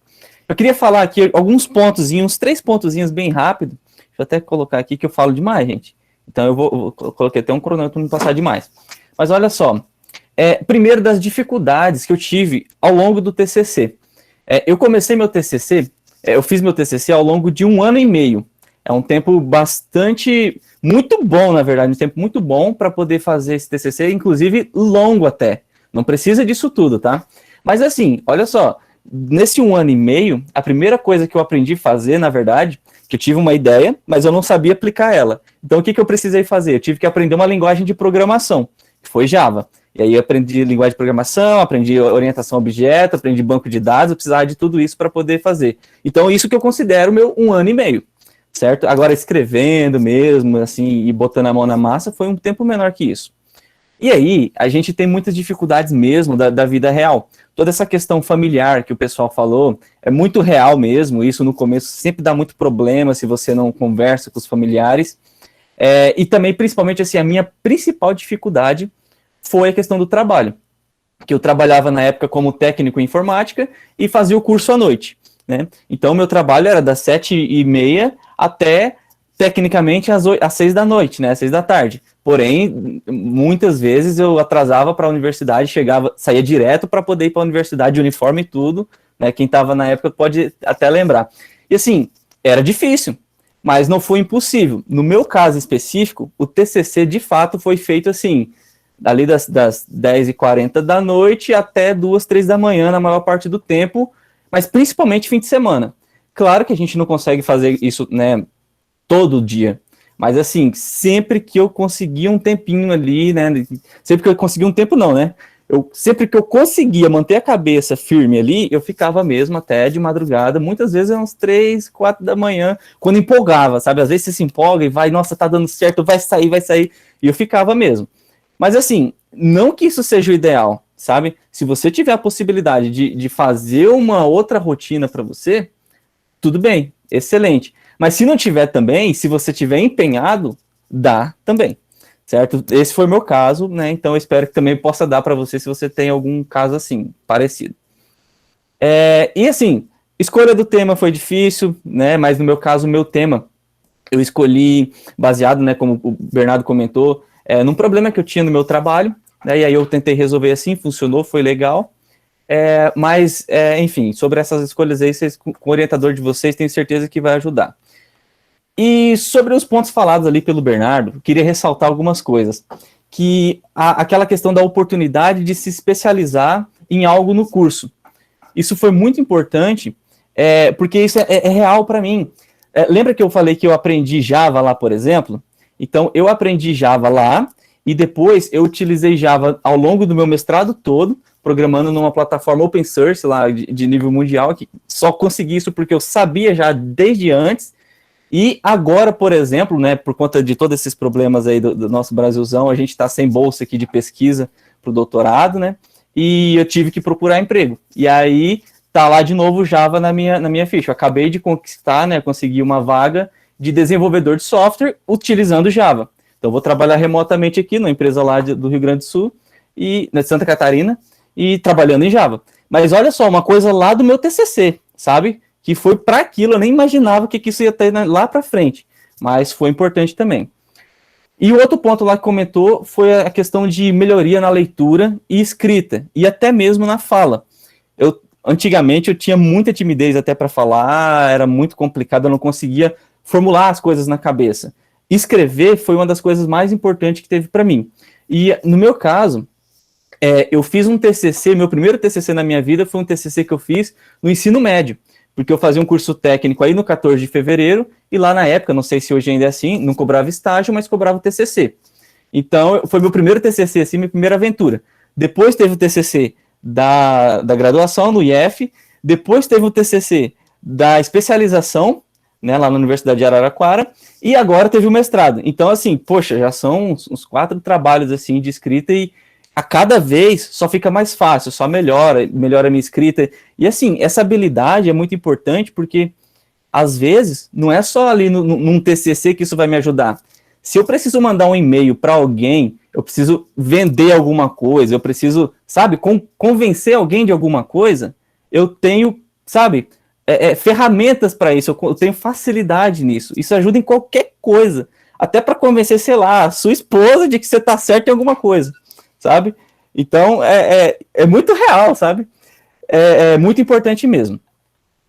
Eu queria falar aqui alguns pontozinhos, 3 pontozinhos bem rápido. Deixa eu até colocar aqui que eu falo demais, gente. Então eu coloquei até um cronômetro para não passar demais. Mas olha só, primeiro das dificuldades que eu tive ao longo do TCC. Eu comecei meu TCC, eu fiz meu TCC ao longo de 1 ano e meio. É um tempo muito bom, na verdade, um tempo muito bom para poder fazer esse TCC, inclusive longo até. Não precisa disso tudo, tá? Mas assim, olha só, nesse 1 ano e meio, a primeira coisa que eu aprendi a fazer, na verdade, que eu tive uma ideia, mas eu não sabia aplicar ela. Então o que eu precisei fazer? Eu tive que aprender uma linguagem de programação, que foi Java. E aí eu aprendi linguagem de programação, aprendi orientação a objeto, aprendi banco de dados, eu precisava de tudo isso para poder fazer. Então isso que eu considero meu 1 ano e meio. Certo? Agora, escrevendo mesmo, assim, e botando a mão na massa, foi um tempo menor que isso. E aí, a gente tem muitas dificuldades mesmo da vida real. Toda essa questão familiar que o pessoal falou, é muito real mesmo, isso no começo sempre dá muito problema se você não conversa com os familiares. E também, principalmente, assim, a minha principal dificuldade foi a questão do trabalho. Que eu trabalhava na época como técnico em informática e fazia o curso à noite. Né? Então, meu trabalho era das 7h30 até, tecnicamente, às 6 da noite, né? Às 6 da tarde. Porém, muitas vezes eu atrasava para a universidade, saía direto para poder ir para a universidade, de uniforme e tudo, né? Quem estava na época pode até lembrar. E assim, era difícil, mas não foi impossível. No meu caso específico, o TCC de fato foi feito assim, ali das 10h40 da noite até 2, 3 da manhã, na maior parte do tempo, mas principalmente fim de semana. Claro que a gente não consegue fazer isso, né, todo dia, mas assim, sempre que eu conseguia um tempinho ali, né, sempre que eu conseguia um tempo não, né, sempre que eu conseguia manter a cabeça firme ali, eu ficava mesmo até de madrugada, muitas vezes uns 3, 4 da manhã, quando empolgava, sabe, às vezes você se empolga e vai, nossa, tá dando certo, vai sair, e eu ficava mesmo. Mas assim, não que isso seja o ideal, sabe? Se você tiver a possibilidade de fazer uma outra rotina para você, tudo bem, excelente. Mas se não tiver também, se você tiver empenhado, dá também, certo? Esse foi o meu caso, né? Então eu espero que também possa dar para você se você tem algum caso assim, parecido. E assim, escolha do tema foi difícil, né? Mas no meu caso, o meu tema, eu escolhi baseado, né, como o Bernardo comentou, num problema que eu tinha no meu trabalho, né? E aí eu tentei resolver assim, funcionou, foi legal. Mas, enfim, sobre essas escolhas aí, com o orientador de vocês, tenho certeza que vai ajudar. E sobre os pontos falados ali pelo Bernardo, queria ressaltar algumas coisas. Que aquela questão da oportunidade de se especializar em algo no curso. Isso foi muito importante, porque isso é real para mim. Lembra que eu falei que eu aprendi Java lá, por exemplo? Então, eu aprendi Java lá, e depois eu utilizei Java ao longo do meu mestrado todo, programando numa plataforma open source lá de nível mundial, que só consegui isso porque eu sabia já desde antes. E agora, por exemplo, né, por conta de todos esses problemas aí do nosso Brasilzão, a gente está sem bolsa aqui de pesquisa para o doutorado, né? E eu tive que procurar emprego. E aí tá lá de novo Java na minha ficha. Eu acabei de conquistar, né, conseguir uma vaga de desenvolvedor de software utilizando Java. Então eu vou trabalhar remotamente aqui numa empresa lá do Rio Grande do Sul, e na Santa Catarina, e trabalhando em Java. Mas olha só, uma coisa lá do meu TCC, sabe? Que foi para aquilo, eu nem imaginava que isso ia ter lá para frente, mas foi importante também. E o outro ponto lá que comentou foi a questão de melhoria na leitura e escrita, e até mesmo na fala. Antigamente eu tinha muita timidez até para falar, era muito complicado, eu não conseguia formular as coisas na cabeça. Escrever foi uma das coisas mais importantes que teve para mim. E no meu caso, eu fiz um TCC, meu primeiro TCC na minha vida foi um TCC que eu fiz no ensino médio, porque eu fazia um curso técnico aí no 14 de fevereiro, e lá na época, não sei se hoje ainda é assim, não cobrava estágio, mas cobrava o TCC. Então, foi meu primeiro TCC, assim, minha primeira aventura. Depois teve o TCC da graduação no IF, depois teve o TCC da especialização, né, lá na Universidade de Araraquara, e agora teve o mestrado. Então, assim, poxa, já são uns 4 trabalhos, assim, de escrita, e a cada vez só fica mais fácil, só melhora a minha escrita. E assim, essa habilidade é muito importante porque, às vezes, não é só ali num TCC que isso vai me ajudar. Se eu preciso mandar um e-mail para alguém, eu preciso vender alguma coisa, eu preciso, sabe, convencer alguém de alguma coisa, eu tenho, sabe, ferramentas para isso, eu tenho facilidade nisso. Isso ajuda em qualquer coisa, até para convencer, sei lá, a sua esposa de que você está certo em alguma coisa. Sabe? Então, é muito real, sabe? É muito importante mesmo.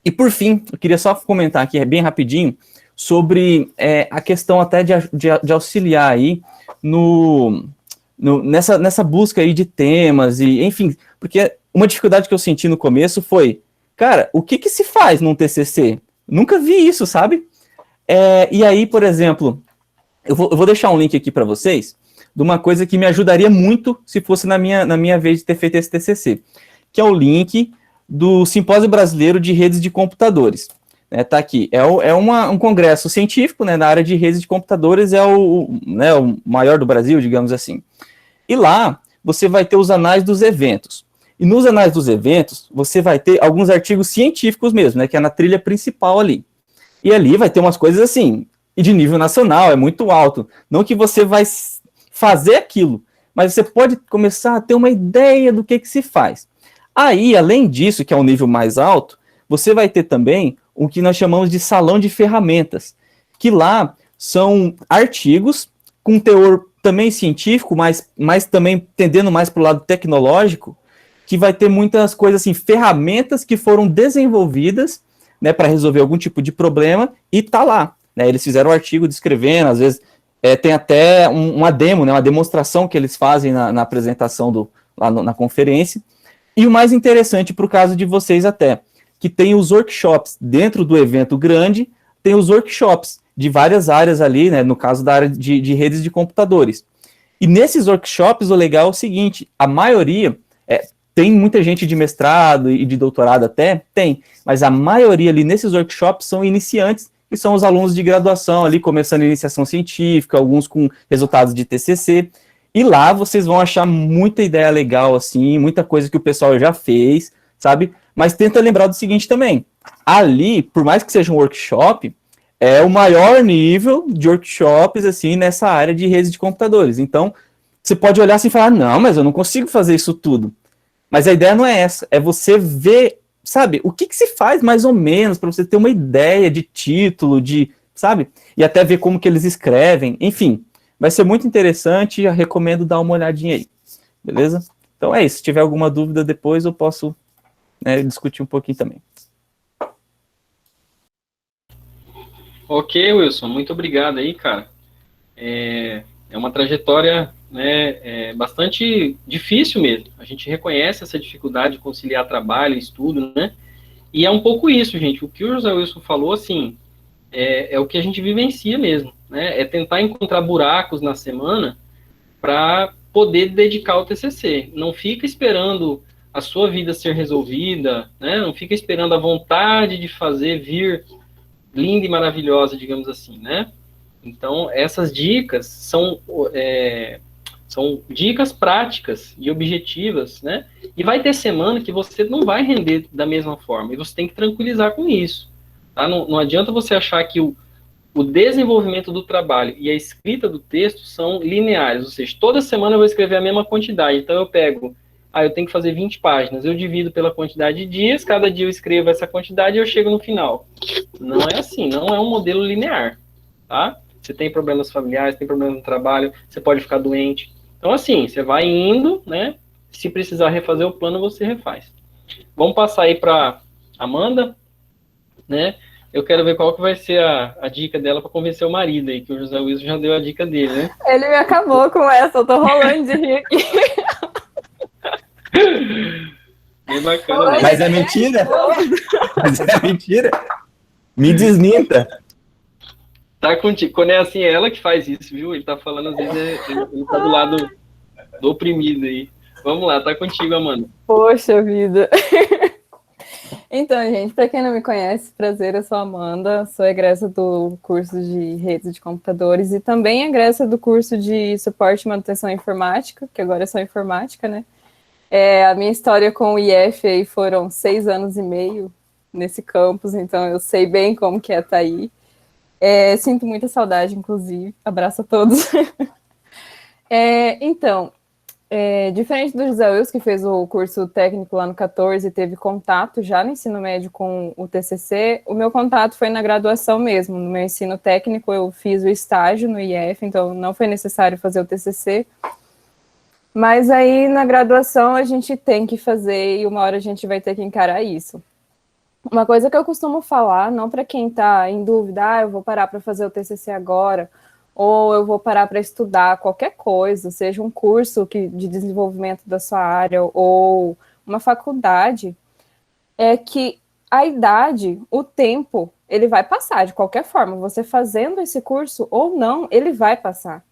E, por fim, eu queria só comentar aqui, bem rapidinho, sobre a questão até de auxiliar aí nessa busca aí de temas, e enfim, porque uma dificuldade que eu senti no começo foi, cara, o que se faz num TCC? Nunca vi isso, sabe? E aí, por exemplo, eu vou deixar um link aqui para vocês, de uma coisa que me ajudaria muito se fosse na minha vez de ter feito esse TCC, que é o link do Simpósio Brasileiro de Redes de Computadores. Tá aqui. Um congresso científico, né, na área de redes de computadores, o maior do Brasil, digamos assim. E lá você vai ter os anais dos eventos. E nos anais dos eventos, você vai ter alguns artigos científicos mesmo, né, que é na trilha principal ali. E ali vai ter umas coisas assim, e de nível nacional, é muito alto. Não que você vai fazer aquilo, mas você pode começar a ter uma ideia do que se faz. Aí, além disso, que é um nível mais alto, você vai ter também o que nós chamamos de salão de ferramentas, que lá são artigos com teor também científico, mas também tendendo mais para o lado tecnológico, que vai ter muitas coisas assim, ferramentas que foram desenvolvidas, né, para resolver algum tipo de problema, e tá lá, né, eles fizeram um artigo descrevendo, às vezes tem até uma demo, né, uma demonstração que eles fazem na apresentação lá na conferência. E o mais interessante para o caso de vocês até, que tem os workshops dentro do evento grande, tem os workshops de várias áreas ali, né, no caso da área de redes de computadores. E nesses workshops o legal é o seguinte, a maioria, tem muita gente de mestrado e de doutorado até, mas a maioria ali nesses workshops são iniciantes, que são os alunos de graduação ali, começando a iniciação científica, alguns com resultados de TCC, E lá vocês vão achar muita ideia legal, assim, muita coisa que o pessoal já fez, sabe? Mas tenta lembrar do seguinte também. Ali, por mais que seja um workshop, é o maior nível de workshops, assim, nessa área de redes de computadores. Então, você pode olhar assim e falar, não, mas eu não consigo fazer isso tudo. Mas a ideia não é essa, é você ver, sabe, o que se faz mais ou menos, para você ter uma ideia de título, sabe? E até ver como que eles escrevem, enfim. Vai ser muito interessante, eu recomendo dar uma olhadinha aí, beleza? Então é isso, se tiver alguma dúvida depois eu posso, né, discutir um pouquinho também. Ok, Wilson, muito obrigado aí, cara. É uma trajetória, né, bastante difícil mesmo. A gente reconhece essa dificuldade de conciliar trabalho e estudo, né? E é um pouco isso, gente. O que o José Wilson falou, assim, é o que a gente vivencia mesmo, né? É tentar encontrar buracos na semana para poder dedicar ao TCC. Não fica esperando a sua vida ser resolvida, né? Não fica esperando a vontade de fazer vir linda e maravilhosa, digamos assim, né? Então, essas dicas são dicas práticas e objetivas, né? E vai ter semana que você não vai render da mesma forma, e você tem que tranquilizar com isso. Tá? Não adianta você achar que o desenvolvimento do trabalho e a escrita do texto são lineares, ou seja, toda semana eu vou escrever a mesma quantidade, então eu pego, eu tenho que fazer 20 páginas, eu divido pela quantidade de dias, cada dia eu escrevo essa quantidade e eu chego no final. Não é assim, não é um modelo linear, tá? Você tem problemas familiares, tem problemas no trabalho, você pode ficar doente. Então, assim, você vai indo, né? Se precisar refazer o plano, você refaz. Vamos passar aí para Amanda, né? Eu quero ver qual que vai ser a dica dela para convencer o marido aí, que o José Wilson já deu a dica dele, né? Ele me acabou com essa, eu tô rolando de rir aqui. Bem bacana. Mas é mentira? Mas é mentira? Me desminta. Tá contigo. Quando é assim, é ela que faz isso, viu? Ele tá falando, às vezes, ele tá do lado do oprimido aí. Vamos lá, tá contigo, Amanda. Poxa vida. Então, gente, para quem não me conhece, prazer, eu sou a Amanda, sou egressa do curso de redes de computadores e também egressa do curso de suporte e manutenção informática, que agora é só informática, né? A minha história com o IF aí foram 6 anos e meio nesse campus, então eu sei bem como que é estar aí. Sinto muita saudade, inclusive. Abraço a todos. Então, diferente do José Wilson, que fez o curso técnico lá no 14 e teve contato já no ensino médio com o TCC, o meu contato foi na graduação mesmo. No meu ensino técnico, eu fiz o estágio no IF, então não foi necessário fazer o TCC. Mas aí, na graduação, a gente tem que fazer e uma hora a gente vai ter que encarar isso. Uma coisa que eu costumo falar, não para quem está em dúvida, eu vou parar para fazer o TCC agora, ou eu vou parar para estudar qualquer coisa, seja um curso de desenvolvimento da sua área, ou uma faculdade, é que a idade, o tempo, ele vai passar de qualquer forma. Você fazendo esse curso ou não, ele vai passar.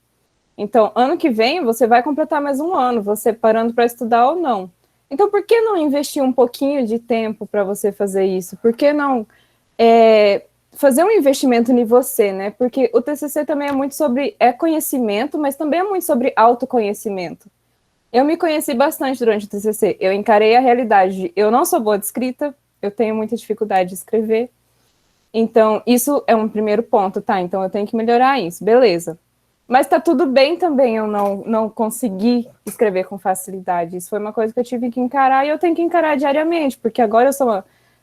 Então, ano que vem, você vai completar mais um ano, você parando para estudar ou não. Então, por que não investir um pouquinho de tempo para você fazer isso? Por que não fazer um investimento em você, né? Porque o TCC também é muito sobre conhecimento, mas também é muito sobre autoconhecimento. Eu me conheci bastante durante o TCC. Eu encarei a realidade de eu não sou boa de escrita, eu tenho muita dificuldade de escrever. Então, isso é um primeiro ponto, tá? Então, eu tenho que melhorar isso, beleza. Mas tá tudo bem também eu não conseguir escrever com facilidade. Isso foi uma coisa que eu tive que encarar e eu tenho que encarar diariamente, porque agora eu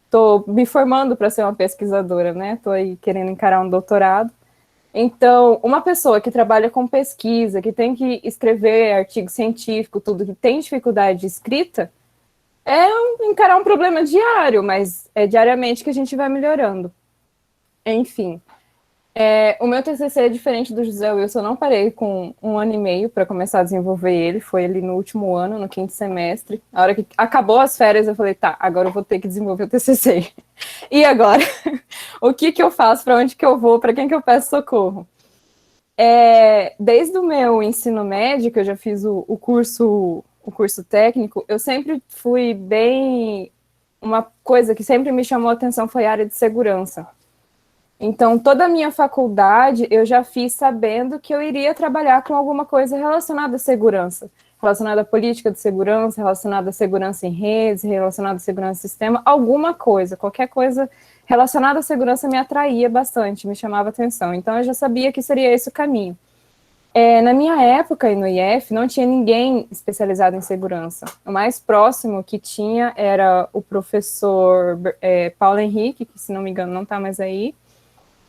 tô me formando para ser uma pesquisadora, né? Tô aí querendo encarar um doutorado. Então, uma pessoa que trabalha com pesquisa, que tem que escrever artigo científico, tudo, que tem dificuldade de escrita, encarar um problema diário, mas é diariamente que a gente vai melhorando. Enfim. O meu TCC é diferente do José Wilson, eu não parei com 1 ano e meio para começar a desenvolver ele, foi ali no último ano, no 5º semestre. A hora que acabou as férias, eu falei, tá, agora eu vou ter que desenvolver o TCC. E agora? O que eu faço? Para onde que eu vou? Para quem que eu peço socorro? Desde o meu ensino médio, que eu já fiz o curso técnico, eu sempre fui bem... Uma coisa que sempre me chamou a atenção foi a área de segurança. Então, toda a minha faculdade eu já fiz sabendo que eu iria trabalhar com alguma coisa relacionada à segurança, relacionada à política de segurança, relacionada à segurança em redes, relacionada à segurança em sistema, alguma coisa, qualquer coisa relacionada à segurança me atraía bastante, me chamava atenção. Então, eu já sabia que seria esse o caminho. Na minha época, no IF, não tinha ninguém especializado em segurança. O mais próximo que tinha era o professor Paulo Henrique, que, se não me engano, não está mais aí.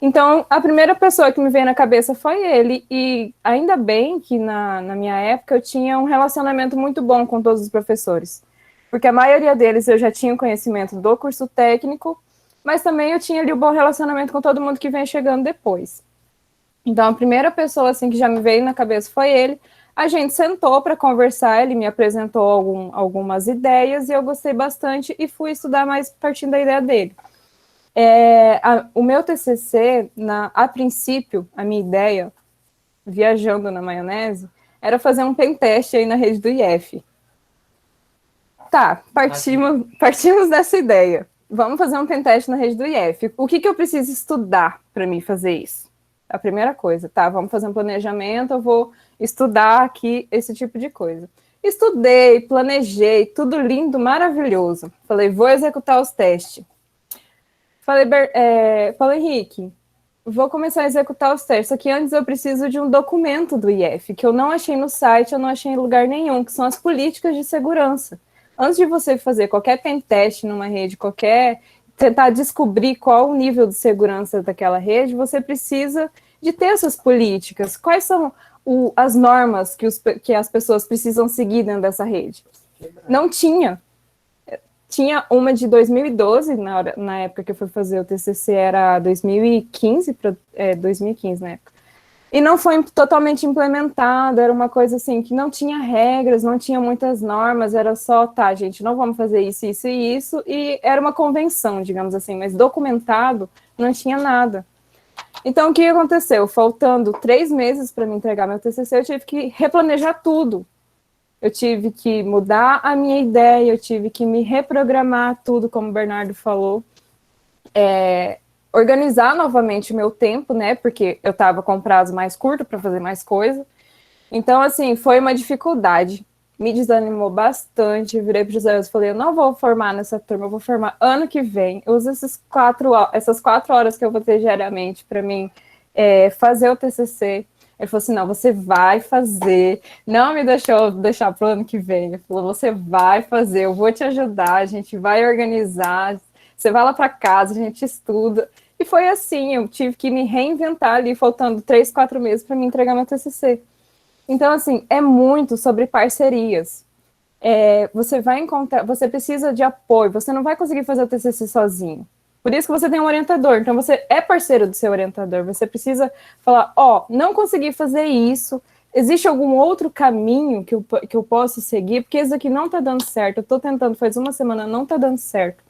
Então, a primeira pessoa que me veio na cabeça foi ele, e ainda bem que na minha época eu tinha um relacionamento muito bom com todos os professores, porque a maioria deles eu já tinha conhecimento do curso técnico, mas também eu tinha ali um bom relacionamento com todo mundo que vem chegando depois. Então, a primeira pessoa assim, que já me veio na cabeça foi ele. A gente sentou para conversar, ele me apresentou algumas ideias, e eu gostei bastante e fui estudar mais partindo da ideia dele. O meu TCC, a princípio, a minha ideia, viajando na maionese, era fazer um pentest aí na rede do IF. Tá, partimos dessa ideia. Vamos fazer um pentest na rede do IF. O que eu preciso estudar para mim fazer isso? A primeira coisa, tá, vamos fazer um planejamento, eu vou estudar aqui esse tipo de coisa. Estudei, planejei, tudo lindo, maravilhoso. Falei, vou executar os testes. Falei, Paulo Henrique, vou começar a executar os testes, só que antes eu preciso de um documento do IF, que eu não achei no site, eu não achei em lugar nenhum, que são as políticas de segurança. Antes de você fazer qualquer pentest numa rede, tentar descobrir qual o nível de segurança daquela rede, você precisa de ter essas políticas. Quais são as normas que as pessoas precisam seguir dentro dessa rede? Não tinha. Tinha uma de 2012, na época que eu fui fazer o TCC, era 2015, 2015 na época. E não foi totalmente implementado, era uma coisa assim, que não tinha regras, não tinha muitas normas, era só, tá, gente, não vamos fazer isso, isso e isso, e era uma convenção, digamos assim, mas documentado não tinha nada. Então, o que aconteceu? Faltando 3 meses para me entregar meu TCC, eu tive que replanejar tudo. Eu tive que mudar a minha ideia, eu tive que me reprogramar tudo, como o Bernardo falou, organizar novamente o meu tempo, né, porque eu estava com prazo mais curto para fazer mais coisa. Então, assim, foi uma dificuldade. Me desanimou bastante, virei para o José e falei, eu não vou formar nessa turma, eu vou formar ano que vem. Eu uso essas 4 horas que eu vou ter diariamente para mim fazer o TCC. Ele falou assim, não, você vai fazer, não me deixou deixar para o ano que vem, ele falou, você vai fazer, eu vou te ajudar, a gente vai organizar, você vai lá para casa, a gente estuda, e foi assim, eu tive que me reinventar ali, faltando 3, 4 meses para me entregar meu TCC. Então, assim, é muito sobre parcerias, você precisa de apoio, você não vai conseguir fazer o TCC sozinho. Por isso que você tem um orientador, então você é parceiro do seu orientador, você precisa falar, não consegui fazer isso, existe algum outro caminho que eu posso seguir, porque esse aqui não está dando certo, eu estou tentando faz uma semana, não está dando certo.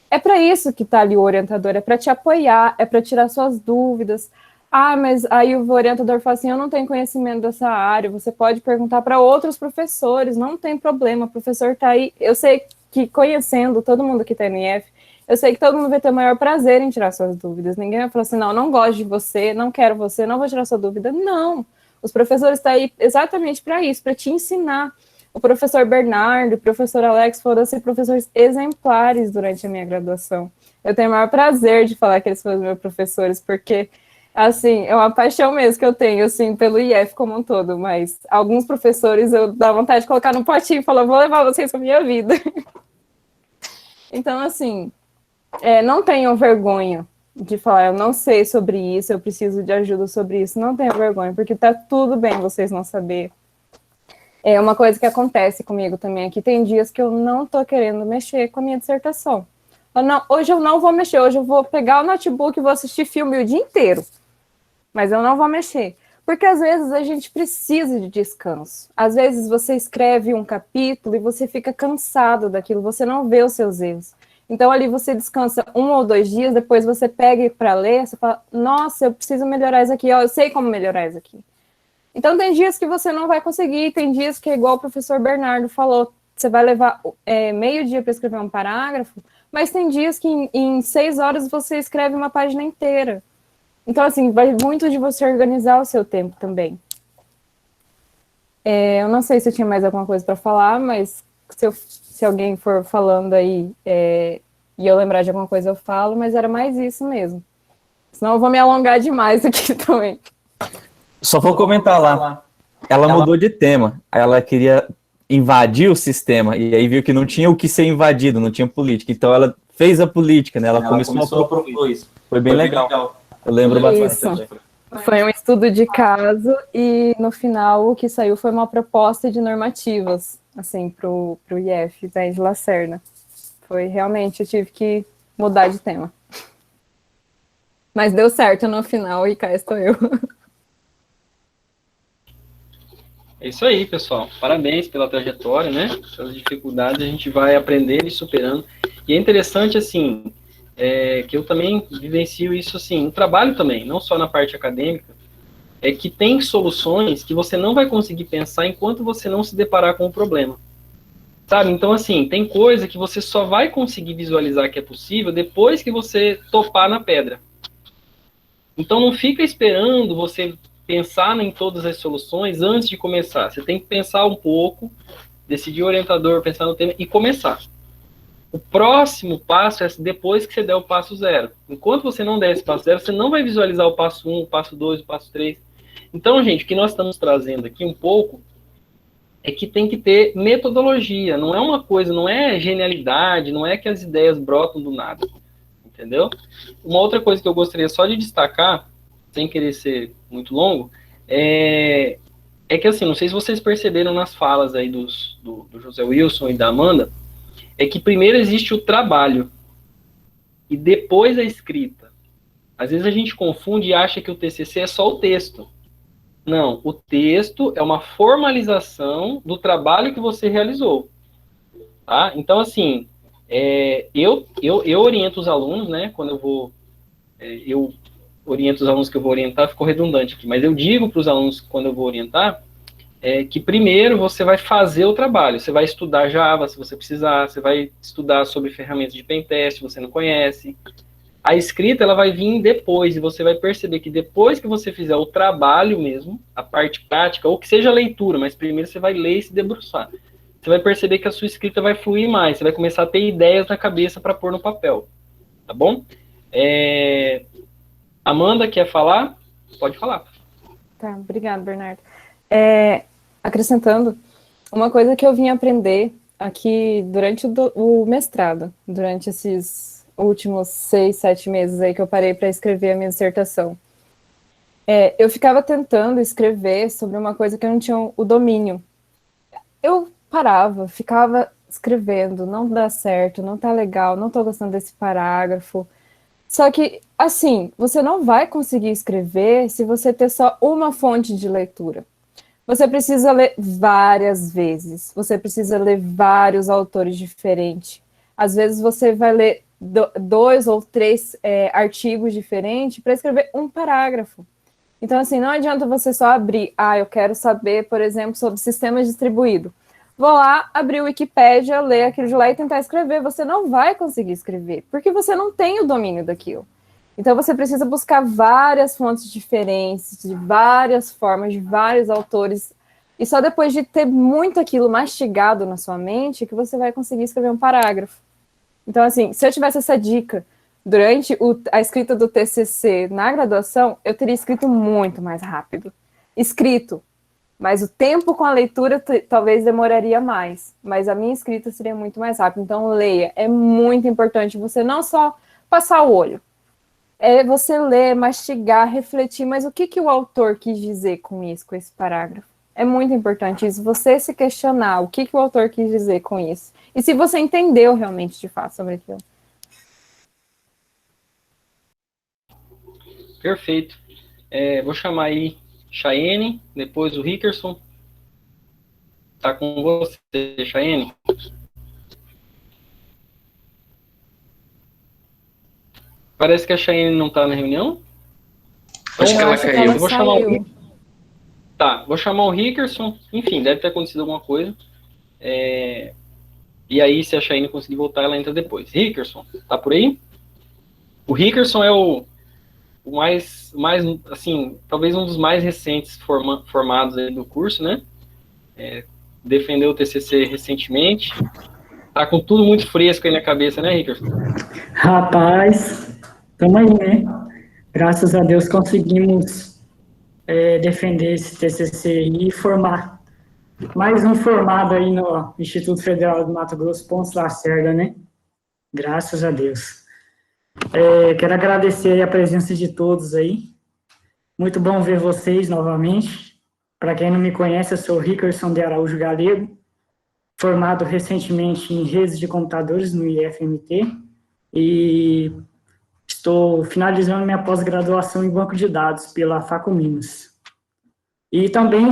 É para isso que está ali o orientador, é para te apoiar, é para tirar suas dúvidas. Mas aí o orientador fala assim, eu não tenho conhecimento dessa área, você pode perguntar para outros professores, não tem problema, o professor está aí, eu sei que conhecendo todo mundo que está no IF, eu sei que todo mundo vai ter o maior prazer em tirar suas dúvidas. Ninguém vai falar assim, não gosto de você, não quero você, não vou tirar sua dúvida. Não, os professores estão aí exatamente para isso, para te ensinar. O professor Bernardo, o professor Alex foram assim, professores exemplares durante a minha graduação. Eu tenho o maior prazer de falar que eles foram meus professores, porque, assim, é uma paixão mesmo que eu tenho, assim, pelo IF como um todo, mas alguns professores eu dá vontade de colocar no potinho e falar, vou levar vocês para minha vida. Então, assim, não tenham vergonha de falar, eu não sei sobre isso, eu preciso de ajuda sobre isso. Não tenham vergonha, porque tá tudo bem vocês não saber. É uma coisa que acontece comigo também aqui. Tem dias que eu não tô querendo mexer com a minha dissertação. Hoje eu não vou mexer, hoje eu vou pegar o notebook e vou assistir filme o dia inteiro. Mas eu não vou mexer. Porque às vezes a gente precisa de descanso. Às vezes você escreve um capítulo e você fica cansado daquilo, você não vê os seus erros. Então, ali você descansa 1 ou 2 dias, depois você pega para ler, você fala, nossa, eu preciso melhorar isso aqui, eu sei como melhorar isso aqui. Então, tem dias que você não vai conseguir, tem dias que é igual o professor Bernardo falou, você vai levar meio dia para escrever um parágrafo, mas tem dias que em 6 horas você escreve uma página inteira. Então, assim, vai muito de você organizar o seu tempo também. Eu não sei se eu tinha mais alguma coisa para falar, mas se alguém for falando aí e eu lembrar de alguma coisa, eu falo, mas era mais isso mesmo. Senão eu vou me alongar demais aqui também. Só vou comentar lá. Ela mudou de tema. Ela queria invadir o sistema, e aí viu que não tinha o que ser invadido, não tinha política. Então ela fez a política, né? Ela começou a propor isso. Foi bem legal. Eu lembro bastante. Isso. Foi um estudo de caso e no final o que saiu foi uma proposta de normativas, assim, pro IF, da de Lacerda. Foi realmente, eu tive que mudar de tema. Mas deu certo no final e cá estou eu. É isso aí, pessoal. Parabéns pela trajetória, né? Pelas dificuldades a gente vai aprendendo e superando. E é interessante, assim, que eu também vivencio isso, assim, no trabalho também, não só na parte acadêmica, é que tem soluções que você não vai conseguir pensar enquanto você não se deparar com o problema. Sabe? Então, assim, tem coisa que você só vai conseguir visualizar que é possível depois que você topar na pedra. Então, não fica esperando você pensar em todas as soluções antes de começar. Você tem que pensar um pouco, decidir o orientador, pensar no tema e começar. O próximo passo é depois que você der o passo 0. Enquanto você não der esse passo 0, você não vai visualizar o passo 1, o passo 2, o passo 3. Então, gente, o que nós estamos trazendo aqui um pouco é que tem que ter metodologia. Não é uma coisa, não é genialidade, não é que as ideias brotam do nada. Entendeu? Uma outra coisa que eu gostaria só de destacar, sem querer ser muito longo, é que, assim, não sei se vocês perceberam nas falas aí do José Wilson e da Amanda, é que primeiro existe o trabalho e depois a escrita. Às vezes a gente confunde e acha que o TCC é só o texto. Não, o texto é uma formalização do trabalho que você realizou. Tá? Então, assim, eu oriento os alunos, né, quando eu oriento os alunos que eu vou orientar, ficou redundante aqui, mas eu digo para os alunos quando eu vou orientar, que primeiro você vai fazer o trabalho, você vai estudar Java se você precisar, você vai estudar sobre ferramentas de pentest se você não conhece. A escrita, ela vai vir depois, e você vai perceber que depois que você fizer o trabalho mesmo, a parte prática, ou que seja a leitura, mas primeiro você vai ler e se debruçar. Você vai perceber que a sua escrita vai fluir mais, você vai começar a ter ideias na cabeça para pôr no papel. Tá bom? Amanda, quer falar? Pode falar. Tá, obrigada, Bernardo. Acrescentando, uma coisa que eu vim aprender aqui durante o mestrado, durante esses últimos 6, 7 meses aí que eu parei para escrever a minha dissertação. Eu ficava tentando escrever sobre uma coisa que eu não tinha o domínio. Eu parava, ficava escrevendo, não dá certo, não tá legal, não tô gostando desse parágrafo. Só que, assim, você não vai conseguir escrever se você ter só uma fonte de leitura. Você precisa ler várias vezes, você precisa ler vários autores diferentes. Às vezes você vai ler 2 ou 3 artigos diferentes para escrever um parágrafo. Então, assim, não adianta você só abrir, eu quero saber, por exemplo, sobre sistemas distribuídos. Vou lá, abrir o Wikipédia, ler aquilo de lá e tentar escrever. Você não vai conseguir escrever, porque você não tem o domínio daquilo. Então, você precisa buscar várias fontes diferentes, de várias formas, de vários autores. E só depois de ter muito aquilo mastigado na sua mente que você vai conseguir escrever um parágrafo. Então, assim, se eu tivesse essa dica durante a escrita do TCC na graduação, eu teria escrito muito mais rápido. Escrito, mas o tempo com a leitura talvez demoraria mais. Mas a minha escrita seria muito mais rápida. Então, leia. É muito importante você não só passar o olho. É você ler, mastigar, refletir, mas o que o autor quis dizer com isso, com esse parágrafo? É muito importante isso, você se questionar o que o autor quis dizer com isso. E se você entendeu realmente, de fato, sobre aquilo. Perfeito. Vou chamar aí Chayenne, depois o Rickerson. Tá com você, Chayenne. Parece que a Chayenne não tá na reunião. Acho que ela caiu. Eu vou chamar o... Tá, vou chamar o Rickerson. Enfim, deve ter acontecido alguma coisa. E aí, se a Chayenne conseguir voltar, ela entra depois. Rickerson, tá por aí? O Rickerson é o assim, talvez um dos mais recentes formados aí do curso, né? Defendeu o TCC recentemente. Tá com tudo muito fresco aí na cabeça, né, Ricardo? Rapaz, estamos aí, né? Graças a Deus conseguimos defender esse TCC e formar mais um formado aí no Instituto Federal do Mato Grosso, Pontes Lacerda, né? Graças a Deus. Quero agradecer a presença de todos aí. Muito bom ver vocês novamente. Para quem não me conhece, eu sou Rickerson de Araújo Galego, formado recentemente em redes de computadores no IFMT e estou finalizando minha pós-graduação em banco de dados pela Facominas. E também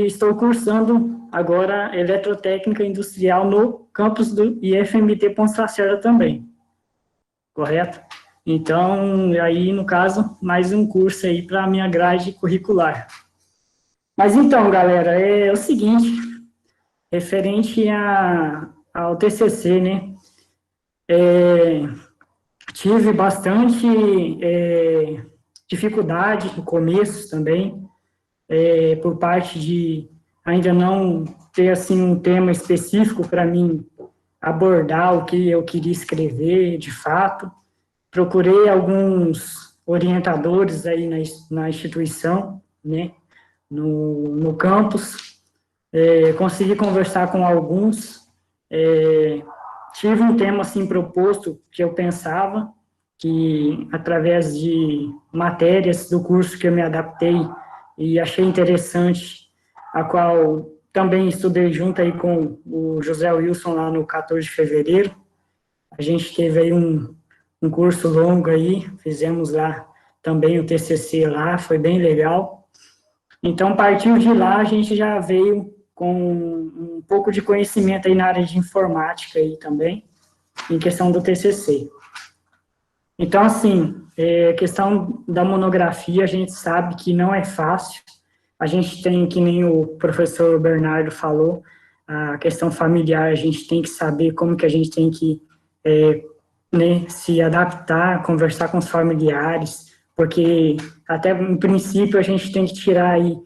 estou cursando agora Eletrotécnica Industrial no campus do IFMT Pontes Lacerda também, correto? Então, aí, no caso, mais um curso aí para a minha grade curricular. Mas então, galera, é o seguinte, referente ao TCC, né? Tive bastante dificuldade no começo também, por parte de ainda não ter, assim, um tema específico para mim abordar o que eu queria escrever, de fato. Procurei alguns orientadores aí na instituição, né, no campus, consegui conversar com alguns, tive um tema, assim, proposto que eu pensava que, através de matérias do curso que eu me adaptei e achei interessante, a qual também estudei junto aí com o José Wilson lá no 14 de fevereiro, a gente teve aí um curso longo aí, fizemos lá também o TCC lá, foi bem legal. Então, a partir de lá, a gente já veio com um pouco de conhecimento aí na área de informática aí também, em questão do TCC. Então, assim, a questão da monografia, a gente sabe que não é fácil, a gente tem, que nem o professor Bernardo falou, a questão familiar, a gente tem que saber como que a gente tem que né, se adaptar, conversar com os familiares, porque até no princípio a gente tem que tirar aí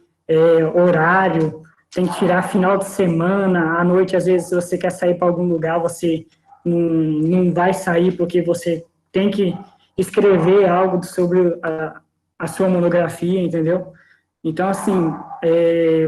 horário, tem que tirar final de semana, à noite às vezes você quer sair para algum lugar, você não vai sair porque você tem que escrever algo sobre a sua monografia, entendeu? Então, assim,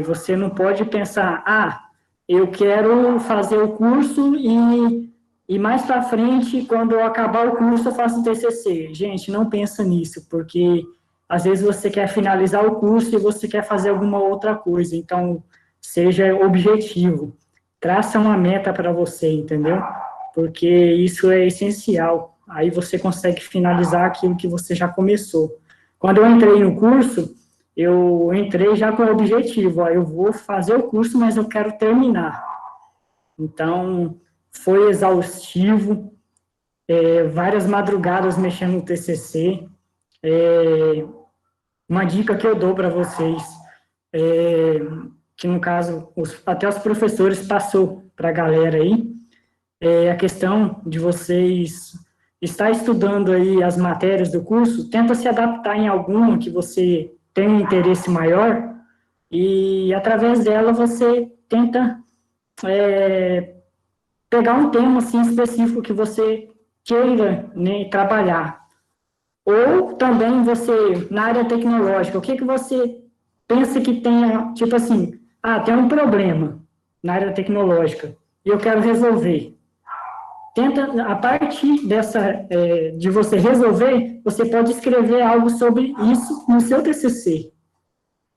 você não pode pensar, eu quero fazer o curso e mais para frente, quando eu acabar o curso, eu faço o TCC. Gente, não pensa nisso, porque às vezes você quer finalizar o curso e você quer fazer alguma outra coisa. Então, seja objetivo. Traça uma meta para você, entendeu? Porque isso é essencial. Aí você consegue finalizar aquilo que você já começou. Quando eu entrei no curso, eu entrei já com o objetivo. Eu vou fazer o curso, mas eu quero terminar. Então, foi exaustivo, várias madrugadas mexendo no TCC. Uma dica que eu dou para vocês, que no caso, até os professores passou para a galera aí, a questão de vocês estar estudando aí as matérias do curso, tenta se adaptar em alguma que você tem um interesse maior, e através dela você tenta pegar um tema assim específico que você queira, né, trabalhar. Ou também você, na área tecnológica, o que você pensa que tenha, tipo assim, tem um problema na área tecnológica e eu quero resolver. Tenta, a partir de você resolver, você pode escrever algo sobre isso no seu TCC.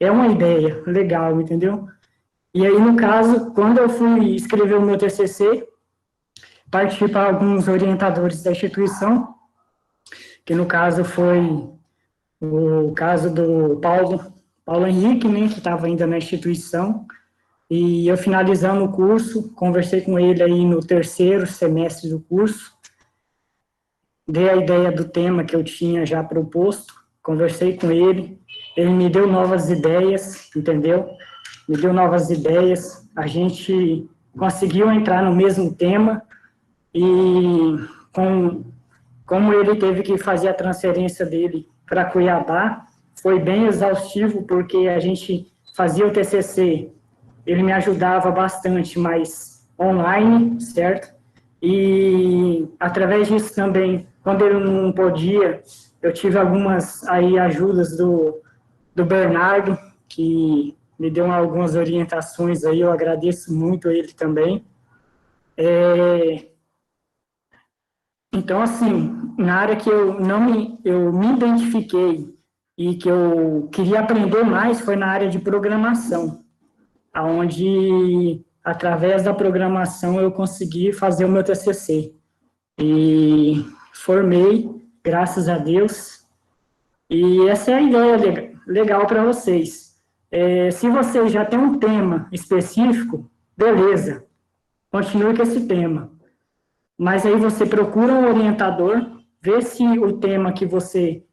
É uma ideia legal, entendeu? E aí, no caso, quando eu fui escrever o meu TCC, parti para alguns orientadores da instituição, que no caso foi o caso do Paulo Henrique, né, que estava ainda na instituição, e eu finalizando o curso, conversei com ele aí no 3º semestre do curso, dei a ideia do tema que eu tinha já proposto, conversei com ele me deu novas ideias, entendeu? Me deu novas ideias, a gente conseguiu entrar no mesmo tema, e com como ele teve que fazer a transferência dele para Cuiabá, foi bem exaustivo, porque a gente fazia o TCC, ele me ajudava bastante, mas online, certo? E através disso também, quando ele não podia, eu tive algumas aí ajudas do Bernardo, que me deu algumas orientações aí, eu agradeço muito a ele também. Então, assim, na área que eu me identifiquei e que eu queria aprender mais foi na área de programação, onde, através da programação, eu consegui fazer o meu TCC. E formei, graças a Deus. E essa é a ideia legal para vocês. Se você já tem um tema específico, beleza, continue com esse tema. Mas aí você procura um orientador, vê se o tema que você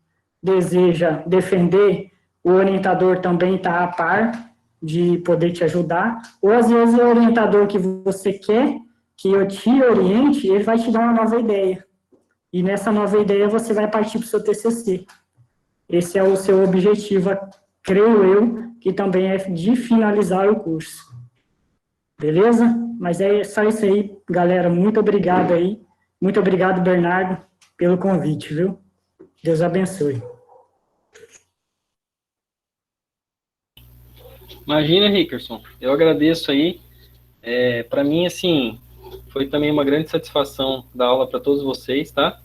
deseja defender, o orientador também está a par de poder te ajudar, ou às vezes o orientador que você quer que eu te oriente, ele vai te dar uma nova ideia. E nessa nova ideia você vai partir para o seu TCC. Esse é o seu objetivo, creio eu, que também é de finalizar o curso. Beleza? Mas é só isso aí, galera. Muito obrigado aí. Muito obrigado, Bernardo, pelo convite, viu? Deus abençoe. Imagina, Rickerson. Eu agradeço aí. Para mim, assim, foi também uma grande satisfação dar aula para todos vocês, tá?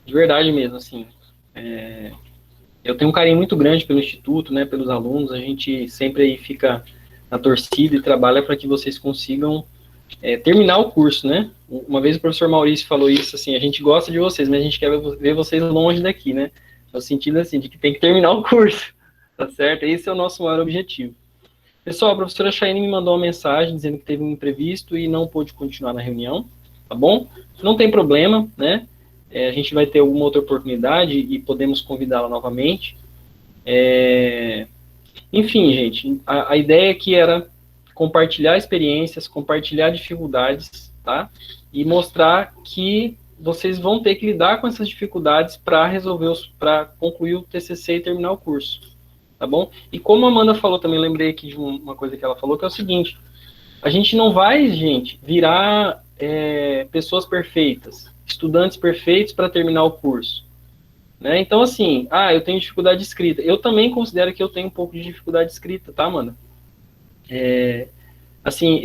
De verdade mesmo, assim. Eu tenho um carinho muito grande pelo Instituto, né, pelos alunos. A gente sempre aí fica na torcida e trabalha para que vocês consigam terminar o curso, né? Uma vez o professor Maurício falou isso, assim, a gente gosta de vocês, mas a gente quer ver vocês longe daqui, né? No sentido, assim, de que tem que terminar o curso, tá certo? Esse é o nosso maior objetivo. Pessoal, a professora Chayane me mandou uma mensagem dizendo que teve um imprevisto e não pôde continuar na reunião, tá bom? Não tem problema, né? A gente vai ter alguma outra oportunidade e podemos convidá-la novamente. Enfim, gente, a ideia aqui era compartilhar experiências, compartilhar dificuldades, tá? E mostrar que vocês vão ter que lidar com essas dificuldades para para concluir o TCC e terminar o curso, tá bom? E como a Amanda falou também, lembrei aqui de uma coisa que ela falou, que é o seguinte: a gente não vai, gente, virar pessoas perfeitas, estudantes perfeitos para terminar o curso, né? Então, assim, eu tenho dificuldade de escrita. Eu também considero que eu tenho um pouco de dificuldade de escrita, tá, Amanda? Assim,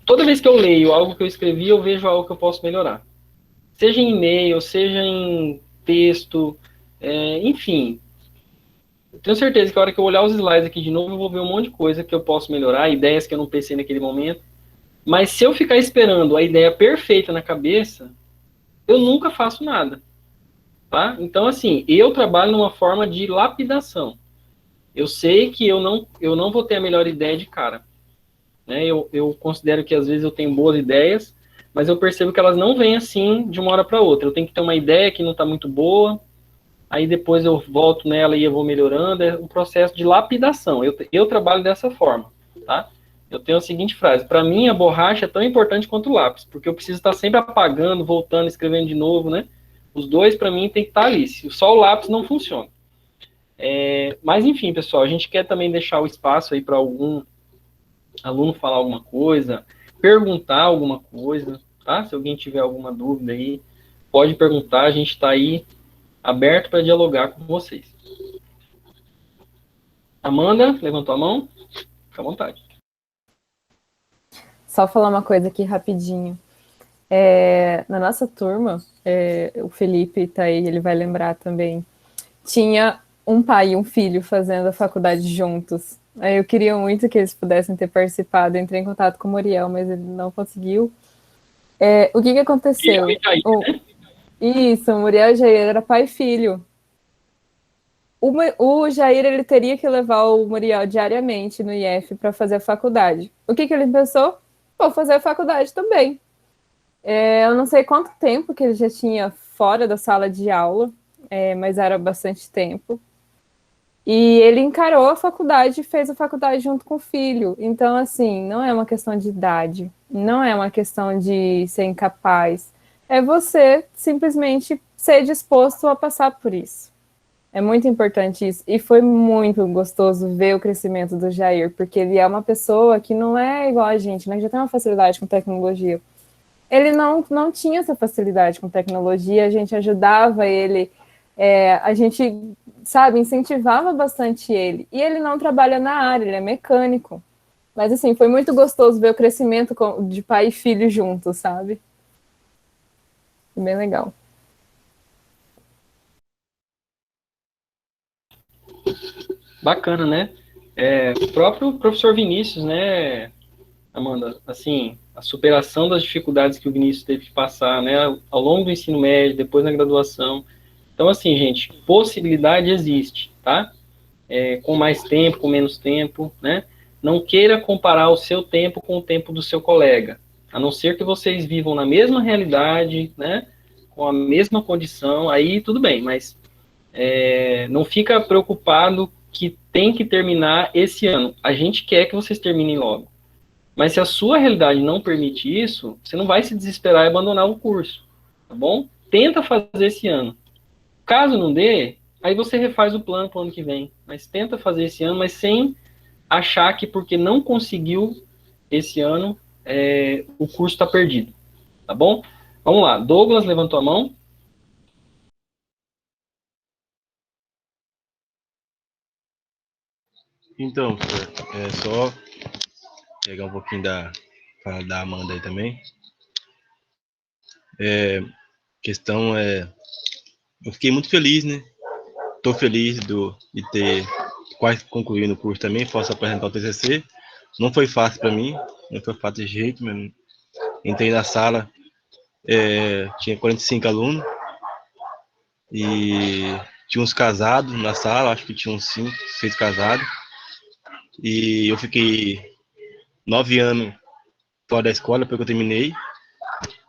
toda vez que eu leio algo que eu escrevi, eu vejo algo que eu posso melhorar. Seja em e-mail, seja em texto, enfim. Eu tenho certeza que a hora que eu olhar os slides aqui de novo, eu vou ver um monte de coisa que eu posso melhorar, ideias que eu não pensei naquele momento. Mas se eu ficar esperando a ideia perfeita na cabeça, eu nunca faço nada. Tá? Então, assim, eu trabalho numa forma de lapidação. Eu sei que eu não vou ter a melhor ideia de cara. Né? Eu considero que às vezes eu tenho boas ideias, mas eu percebo que elas não vêm assim de uma hora para outra. Eu tenho que ter uma ideia que não está muito boa, aí depois eu volto nela e eu vou melhorando. É um processo de lapidação. Eu trabalho dessa forma. Tá? Eu tenho a seguinte frase: para mim a borracha é tão importante quanto o lápis, porque eu preciso estar sempre apagando, voltando, escrevendo de novo, né? Os dois, para mim, tem que estar ali. Só o lápis não funciona. Mas, enfim, pessoal, a gente quer também deixar o espaço aí para algum aluno falar alguma coisa, perguntar alguma coisa, tá? Se alguém tiver alguma dúvida aí, pode perguntar, a gente está aí aberto para dialogar com vocês. Amanda, levantou a mão? Fica à vontade. Só falar uma coisa aqui rapidinho. Na nossa turma, o Felipe tá aí, ele vai lembrar também, tinha um pai e um filho fazendo a faculdade juntos. Aí eu queria muito que eles pudessem ter participado. Eu entrei em contato com o Muriel, mas ele não conseguiu. O que aconteceu? Isso, o Muriel e o Jair era pai e filho. O Jair, ele teria que levar o Muriel diariamente no IF para fazer a faculdade. O que ele pensou? Vou fazer a faculdade também. Eu não sei quanto tempo que ele já tinha fora da sala de aula, mas era bastante tempo. E ele encarou a faculdade e fez a faculdade junto com o filho. Então, assim, não é uma questão de idade, não é uma questão de ser incapaz. É você simplesmente ser disposto a passar por isso. É muito importante isso. E foi muito gostoso ver o crescimento do Jair, porque ele é uma pessoa que não é igual a gente, né? Que já tem uma facilidade com tecnologia. Ele não tinha essa facilidade com tecnologia, a gente ajudava ele, a gente, sabe, incentivava bastante ele. E ele não trabalha na área, ele é mecânico. Mas, assim, foi muito gostoso ver o crescimento de pai e filho juntos, sabe? Foi bem legal. Bacana, né? O próprio professor Vinícius, né, Amanda, assim, a superação das dificuldades que o Vinícius teve que passar, né, ao longo do ensino médio, depois na graduação. Então, assim, gente, possibilidade existe, tá? Com mais tempo, com menos tempo, né? Não queira comparar o seu tempo com o tempo do seu colega, a não ser que vocês vivam na mesma realidade, né? Com a mesma condição, aí tudo bem, mas não fica preocupado que tem que terminar esse ano. A gente quer que vocês terminem logo. Mas se a sua realidade não permite isso, você não vai se desesperar e abandonar o curso, tá bom? Tenta fazer esse ano. Caso não dê, aí você refaz o plano para o ano que vem. Mas tenta fazer esse ano, mas sem achar que porque não conseguiu esse ano, o curso está perdido, tá bom? Vamos lá, Douglas levantou a mão. Então, é só pegar um pouquinho da Amanda aí também. Questão eu fiquei muito feliz, né? Tô feliz de ter quase concluído o curso também, posso apresentar o TCC. Não foi fácil para mim, não foi fácil de jeito mesmo. Entrei na sala, tinha 45 alunos e tinha uns casados na sala, acho que tinha uns 5, 6 casados. E eu fiquei 9 anos fora da escola, depois que eu terminei.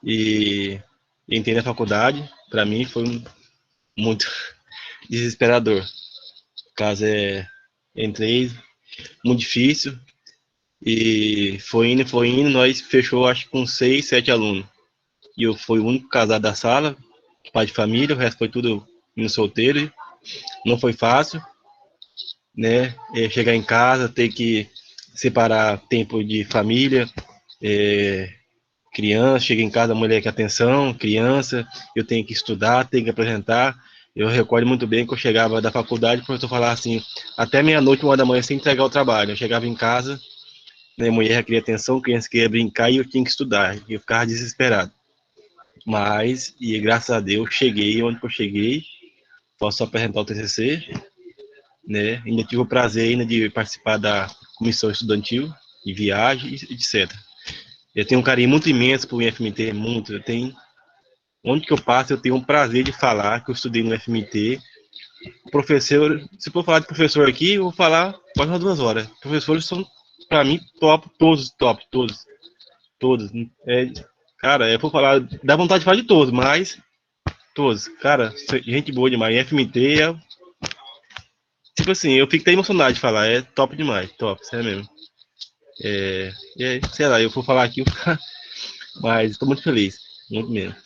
E entrei na faculdade, para mim foi muito desesperador. Caso entrei, muito difícil. E foi indo, nós fechou acho que com 6, 7 alunos. E eu fui o único casado da sala, pai de família, o resto foi tudo menino solteiro. Não foi fácil, né? Chegar em casa, ter que separar tempo de família, criança, chega em casa, a mulher quer atenção, criança, eu tenho que estudar, tenho que apresentar. Eu recordo muito bem que eu chegava da faculdade, o professor falava assim, até meia-noite, 1h da manhã, sem entregar o trabalho. Eu chegava em casa, né, mulher queria atenção, criança queria brincar e eu tinha que estudar. E eu ficava desesperado. Mas, e graças a Deus, cheguei onde eu cheguei, posso apresentar o TCC, né? Ainda tive o prazer ainda de participar da comissão estudantil, de viagem, etc. Eu tenho um carinho muito imenso por FMT, muito. Onde que eu passo, eu tenho um prazer de falar que eu estudei no FMT. O professor, se eu for falar de professor aqui, eu vou falar quase umas 2 horas. Professores são, para mim, top, todos. Cara, eu vou falar, dá vontade de falar de todos, mas todos. Cara, gente boa demais. FMT tipo assim, eu fico até emocionado de falar, é top demais, top, sério mesmo. Sei lá, eu vou falar aqui, mas estou muito feliz, muito mesmo.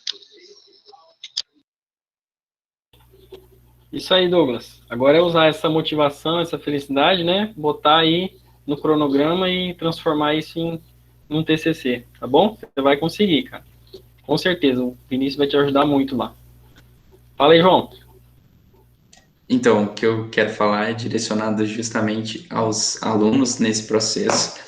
Isso aí, Douglas. Agora é usar essa motivação, essa felicidade, né? Botar aí no cronograma e transformar isso em um TCC, tá bom? Você vai conseguir, cara. Com certeza, o Vinícius vai te ajudar muito lá. Fala aí, João. Então, o que eu quero falar é direcionado justamente aos alunos nesse processo.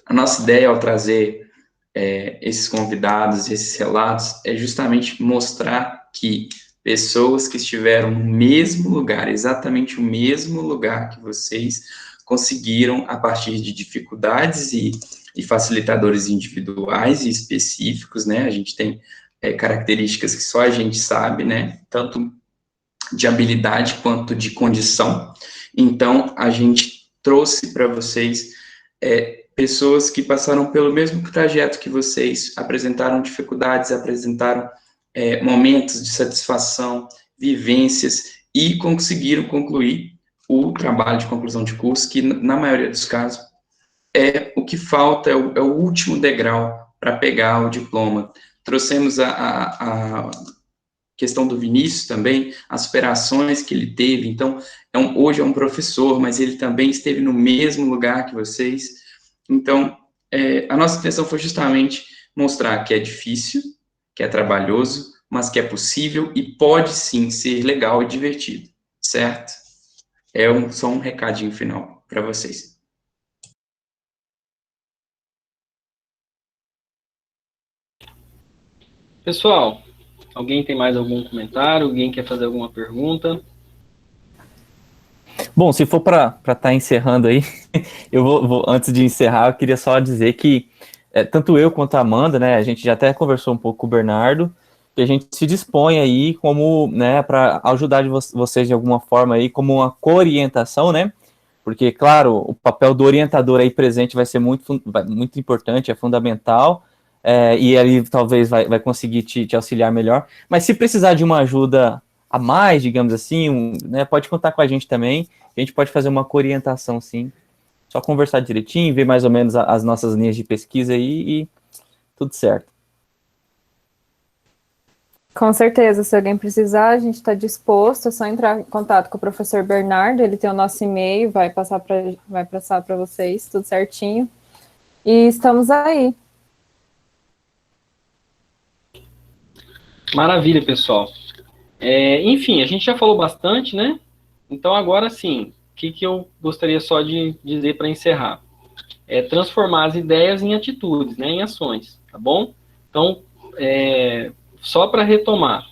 A nossa ideia ao trazer esses convidados, esses relatos, é justamente mostrar que pessoas que estiveram no mesmo lugar, exatamente o mesmo lugar que vocês, conseguiram, a partir de dificuldades e facilitadores individuais e específicos, né? A gente tem características que só a gente sabe, né? Tanto de habilidade quanto de condição. Então, a gente trouxe para vocês pessoas que passaram pelo mesmo trajeto que vocês, apresentaram dificuldades, apresentaram momentos de satisfação, vivências, e conseguiram concluir o trabalho de conclusão de curso, que, na maioria dos casos, o que falta, é o último degrau para pegar o diploma. Trouxemos questão do Vinícius também, as superações que ele teve. Então, hoje é um professor, mas ele também esteve no mesmo lugar que vocês. Então, a nossa intenção foi justamente mostrar que é difícil, que é trabalhoso, mas que é possível e pode sim ser legal e divertido, certo? Só um recadinho final para vocês. Pessoal, alguém tem mais algum comentário? Alguém quer fazer alguma pergunta? Bom, se for para estar encerrando aí, eu vou, antes de encerrar, eu queria só dizer que tanto eu quanto a Amanda, né, a gente já até conversou um pouco com o Bernardo, que a gente se dispõe aí como, né, para ajudar vocês de alguma forma aí, como uma co-orientação, né, porque, claro, o papel do orientador aí presente vai ser muito importante, é fundamental, e ali talvez vai conseguir te auxiliar melhor, mas se precisar de uma ajuda a mais, digamos assim, né, pode contar com a gente também, a gente pode fazer uma co-orientação, sim, só conversar direitinho, ver mais ou menos as nossas linhas de pesquisa aí e tudo certo. Com certeza, se alguém precisar, a gente está disposto, é só entrar em contato com o professor Bernardo, ele tem o nosso e-mail, vai passar para vocês, tudo certinho. E estamos aí. Maravilha, pessoal. Enfim, a gente já falou bastante, né? Então, agora sim, o que eu gostaria só de dizer para encerrar? Transformar as ideias em atitudes, né? Em ações, tá bom? Então, só para retomar,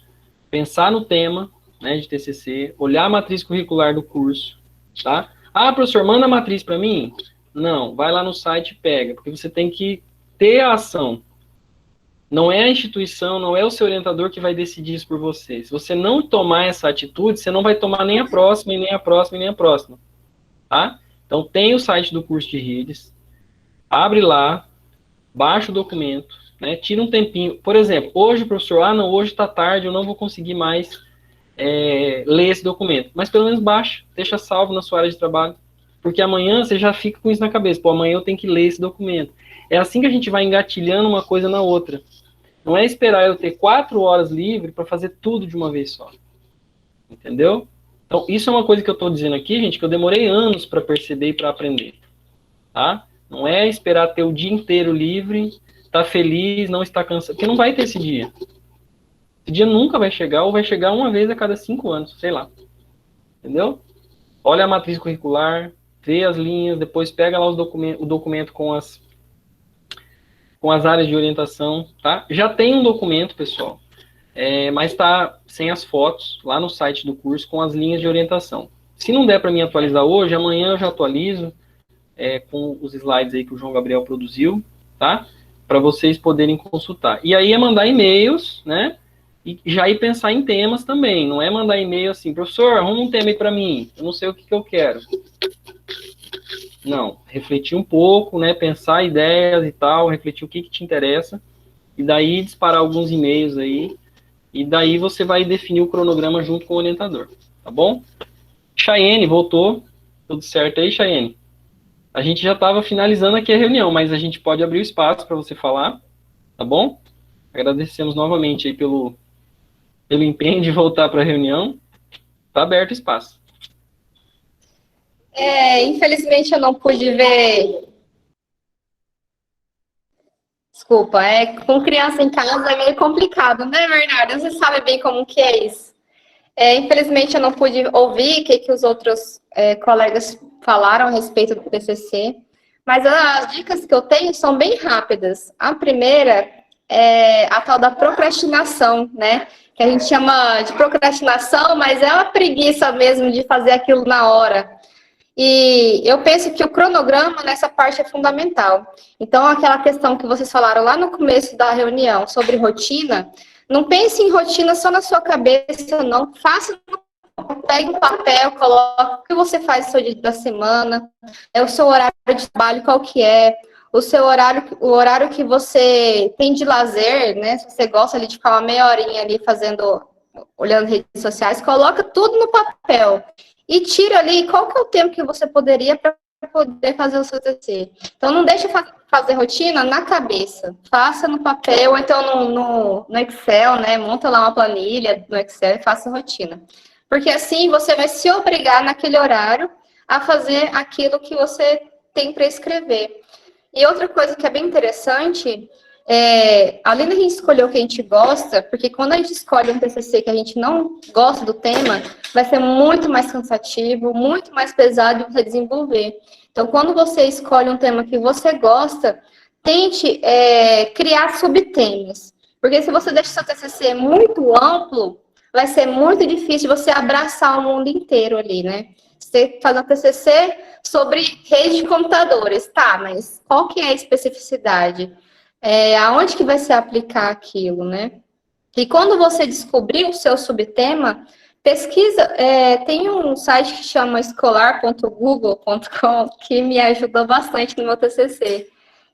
pensar no tema, né, de TCC, olhar a matriz curricular do curso, tá? Ah, professor, manda a matriz para mim? Não, vai lá no site e pega, porque você tem que ter a ação. Não é a instituição, não é o seu orientador que vai decidir isso por você. Se você não tomar essa atitude, você não vai tomar nem a próxima, e nem a próxima, e nem a próxima, tá? Então, tem o site do curso de redes, abre lá, baixa o documento, né, tira um tempinho. Por exemplo, hoje, professor, hoje está tarde, eu não vou conseguir mais ler esse documento. Mas pelo menos baixa, deixa salvo na sua área de trabalho. Porque amanhã você já fica com isso na cabeça. Pô, amanhã eu tenho que ler esse documento. É assim que a gente vai engatilhando uma coisa na outra. Não é esperar eu ter 4 horas livre para fazer tudo de uma vez só. Entendeu? Então, isso é uma coisa que eu estou dizendo aqui, gente, que eu demorei anos para perceber e para aprender. Tá? Não é esperar ter o dia inteiro livre, estar feliz, não estar cansado, porque não vai ter esse dia. Esse dia nunca vai chegar, ou vai chegar uma vez a cada 5 anos, sei lá. Entendeu? Olha a matriz curricular, vê as linhas, depois pega lá o documento com as áreas de orientação, tá? Já tem um documento, pessoal, mas está sem as fotos, lá no site do curso, com as linhas de orientação. Se não der para mim atualizar hoje, amanhã eu já atualizo, com os slides aí que o João Gabriel produziu, tá? Para vocês poderem consultar. E aí é mandar e-mails, né? E já ir pensar em temas também. Não é mandar e-mail assim, professor, arruma um tema aí para mim. Eu não sei o que eu quero. Não, refletir um pouco, né? Pensar ideias e tal, refletir o que te interessa. E daí disparar alguns e-mails aí. E daí você vai definir o cronograma junto com o orientador. Tá bom? Chayene, voltou. Tudo certo aí, Chayene? A gente já estava finalizando aqui a reunião, mas a gente pode abrir o espaço para você falar, tá bom? Agradecemos novamente aí pelo empenho de voltar para a reunião. Está aberto o espaço. Infelizmente eu não pude ver. Desculpa, com criança em casa é meio complicado, né, Bernardo? Você sabe bem como que é isso. Infelizmente eu não pude ouvir o que os outros colegas falaram a respeito do TCC, mas as dicas que eu tenho são bem rápidas. A primeira é a tal da procrastinação, né? Que a gente chama de procrastinação, mas é uma preguiça mesmo de fazer aquilo na hora. E eu penso que o cronograma nessa parte é fundamental. Então, aquela questão que vocês falaram lá no começo da reunião sobre rotina, não pense em rotina só na sua cabeça, não. Faça, pegue um papel, coloque o que você faz no seu dia da semana, o seu horário de trabalho, qual que é, o horário que você tem de lazer, né? Se você gosta ali de ficar uma meia horinha ali olhando redes sociais, coloca tudo no papel. E tira ali qual que é o tempo que você poderia para poder fazer o seu TCC. Então, não deixe fazer rotina na cabeça. Faça no papel, ou então no Excel, né? Monta lá uma planilha no Excel e faça rotina. Porque assim você vai se obrigar naquele horário a fazer aquilo que você tem para escrever. E outra coisa que é bem interessante, além da gente escolher o que a gente gosta, porque quando a gente escolhe um TCC que a gente não gosta do tema, vai ser muito mais cansativo, muito mais pesado de você desenvolver. Então, quando você escolhe um tema que você gosta, tente criar subtemas. Porque se você deixa o seu TCC muito amplo, vai ser muito difícil você abraçar o mundo inteiro ali, né? Você faz um TCC sobre rede de computadores, tá, mas qual que é a especificidade? Aonde que vai se aplicar aquilo, né? E quando você descobrir o seu subtema, pesquisa, tem um site que chama escolar.google.com que me ajudou bastante no meu TCC,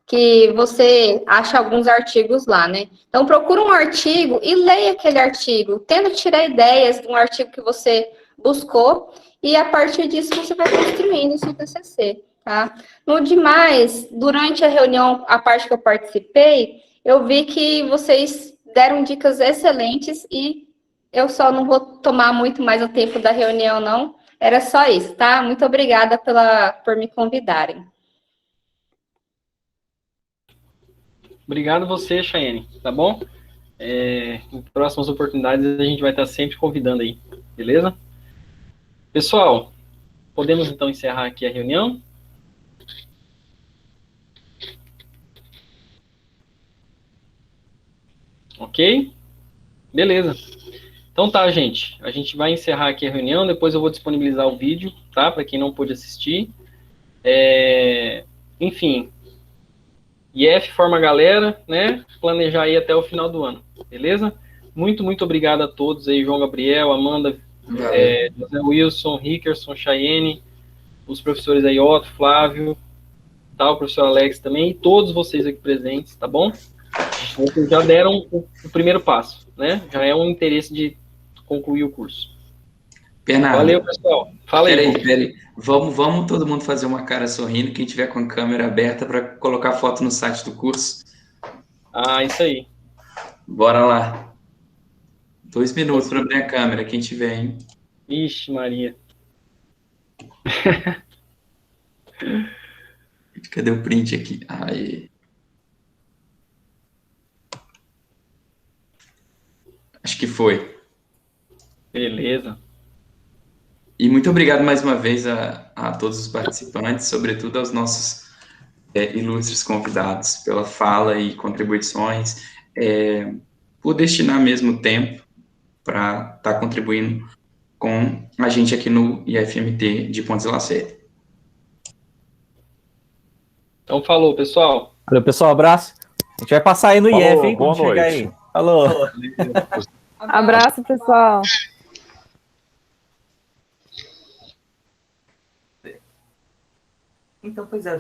que você acha alguns artigos lá, né? Então, procura um artigo e leia aquele artigo, tenta tirar ideias de um artigo que você buscou, e a partir disso você vai construindo o seu TCC, tá? No demais, durante a reunião, a parte que eu participei, eu vi que vocês deram dicas excelentes e eu só não vou tomar muito mais o tempo da reunião, não. Era só isso, tá? Muito obrigada por me convidarem. Obrigado você, Chayane, tá bom? Em próximas oportunidades a gente vai estar sempre convidando aí, beleza? Pessoal, podemos então encerrar aqui a reunião? Ok? Beleza. Então tá, gente. A gente vai encerrar aqui a reunião, depois eu vou disponibilizar o vídeo, tá? Para quem não pôde assistir. Enfim, IF forma a galera, né? Planejar aí até o final do ano, beleza? Muito, muito obrigado a todos aí, João Gabriel, Amanda, José Wilson, Rickerson, Chayane, os professores aí, Otto, Flávio, tá? O professor Alex também, e todos vocês aqui presentes, tá bom? Vocês já deram o primeiro passo, né? Já é um interesse de concluir o curso. Bernardo, valeu, pessoal. Fala aí. Peraí. Vamos todo mundo fazer uma cara sorrindo, quem tiver com a câmera aberta para colocar foto no site do curso. Isso aí. Bora lá. 2 minutos para abrir a câmera, quem tiver, hein? Ixi, Maria. Cadê o print aqui? Aí. Acho que foi. Beleza. E muito obrigado mais uma vez a todos os participantes, sobretudo aos nossos ilustres convidados, pela fala e contribuições, por destinar mesmo tempo para estar contribuindo com a gente aqui no IFMT de Pontes de Lacerda. Então, falou, pessoal. Valeu, pessoal, abraço. A gente vai passar aí no IF, hein? Boa Quando chegar noite. aí. Falou. Abraço, pessoal. Então, pois é,